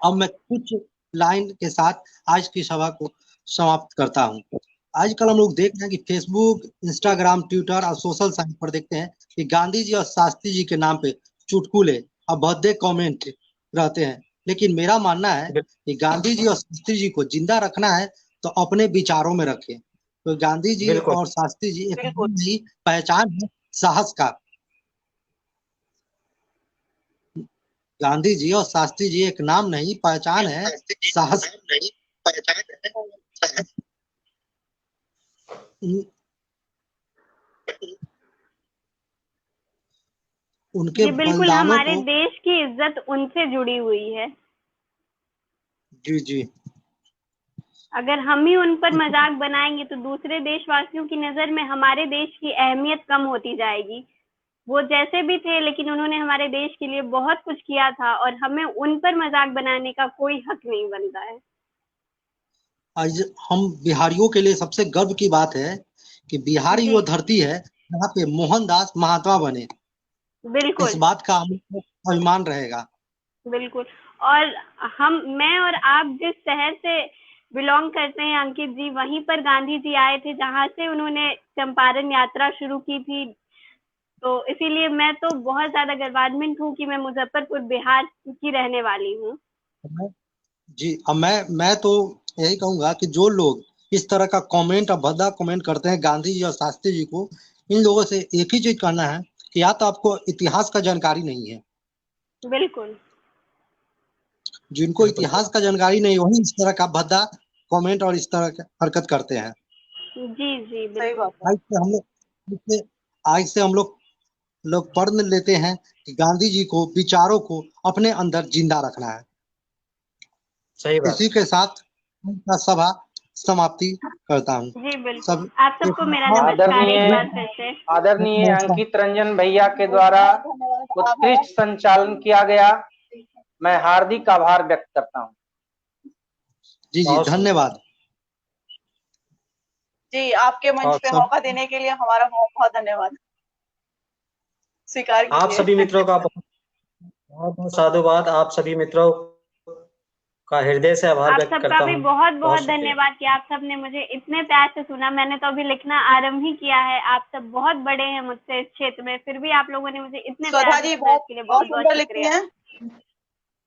अब मैं कुछ लाइन के साथ आज की सभा को समाप्त करता हूँ। आजकल हम लोग देख रहे हैं कि फेसबुक, इंस्टाग्राम, ट्विटर और सोशल साइट पर देखते हैं कि गांधी जी और शास्त्री जी के नाम पे चुटकुले और भद्दे कमेंट रहते हैं। लेकिन मेरा मानना है कि गांधी जी और शास्त्री जी को जिंदा रखना है तो अपने विचारों में रखें। तो गांधी जी और शास्त्री जी एक बिल्कुल। पहचान है साहस का। गांधी जी और शास्त्री जी एक नाम नहीं, पहचान है। साहस उनके जी बिल्कुल, बलिदानों हमारे को। देश की इज्जत उनसे जुड़ी हुई है। जी जी। अगर हम ही उन पर मजाक बनाएंगे तो दूसरे देशवासियों की नजर में हमारे देश की अहमियत कम होती जाएगी। वो जैसे भी थे, लेकिन उन्होंने हमारे देश के लिए बहुत कुछ किया था और हमें उन पर मजाक बनाने का कोई हक नहीं बनता है। आज हम बिहारियों के लिए सबसे गर्व की बात है कि बिहार ही जी वो धरती है जहाँ पे मोहनदास महात्मा बने। इस बिल्कुल बात का हमें अभिमान रहेगा। बिल्कुल। और मैं और आप जिस शहर से बिलोंग करते हैं अंकित जी, वहीं पर गांधी जी आए थे, जहां से उन्होंने चंपारण यात्रा शुरू की थी। तो इसीलिए मैं तो बहुत ज्यादा गर्वान्वित हूँ कि मैं मुजफ्फरपुर बिहार की रहने वाली हूँ। जी, अब मैं तो यही कहूंगा कि जो लोग इस तरह का कमेंट और भद्दा कमेंट करते हैं गांधी जी और शास्त्री जी को, इन लोगों से एक ही चीज कहना है कि या तो आपको इतिहास का जानकारी नहीं है। बिल्कुल जिनको इतिहास का जानकारी नहीं, वही इस तरह का भद्दा कमेंट और इस तरह का हरकत करते हैं। जी जी सही बिल्कुल। बात है। आज से हम लोग आज से हम लोग पढ़ लेते हैं कि गांधी जी को विचारों को अपने अंदर जिंदा रखना है। सही बात। इसी के साथ मैं सभा समाप्ति करता हूँ। जी बिल्कुल, सब आप सबको मेरा नमस्कार एक बार फिर से। आदरणीय नमस्कार। अंकित रंजन भैया के द्वारा धन्यवाद। उत्कृष्ट संचालन किया गया, मैं हार्दिक आभार व्यक्त करता हूँ। जी जी, बहुत सुंदर। धन्यवाद। जी, आपके मंच और पे सब मौका देने के लिए हमारा बहुत बहुत धन्यवाद। स्वीकार आप कीजिए। सभी मित्रों का बहुत बहुत साधुवाद। आप सभी मित्रों का हृदय से आभार आप व्यक्त सबका करता भी हूँ। बहुत बहुत शुक्रिया। धन्यवाद कि आप सबने मुझे इतने प्यार से सुना। मैंने तो अभी लिखना आरंभ ही किया है। आप सब बहुत बड़े हैं मुझसे इस क्षेत्र में, फिर भी आप लोगों ने मुझे इतने स्वधा प्यार से जी सुना, बहुत इसके लिए बहुत बहुत बहुत सुंदर लिखती शुक्रिया। हैं,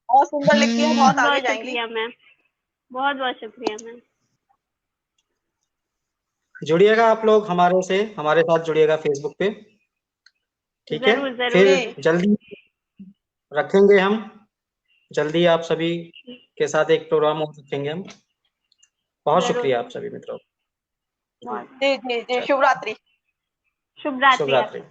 बहुत सुंदर लिखती हैं, बहुत बहुत आगे बहुत जाएंगी। शुक्रिया मैम, बहुत बहुत शुक्रिया मैम। जुड़िएगा आप लोग हमारे साथ जुड़िएगा फेसबुक पे। ठीक है, जरूर जरूर। फिर जल्दी रखेंगे हम, जल्दी आप सभी के साथ एक प्रोग्राम और रखेंगे हम। बहुत जरूर शुक्रिया आप सभी मित्रों। बहुत। जी जी जी, शुभ रात्रि। शुभ रात्रि शुभ आप। रात्रि।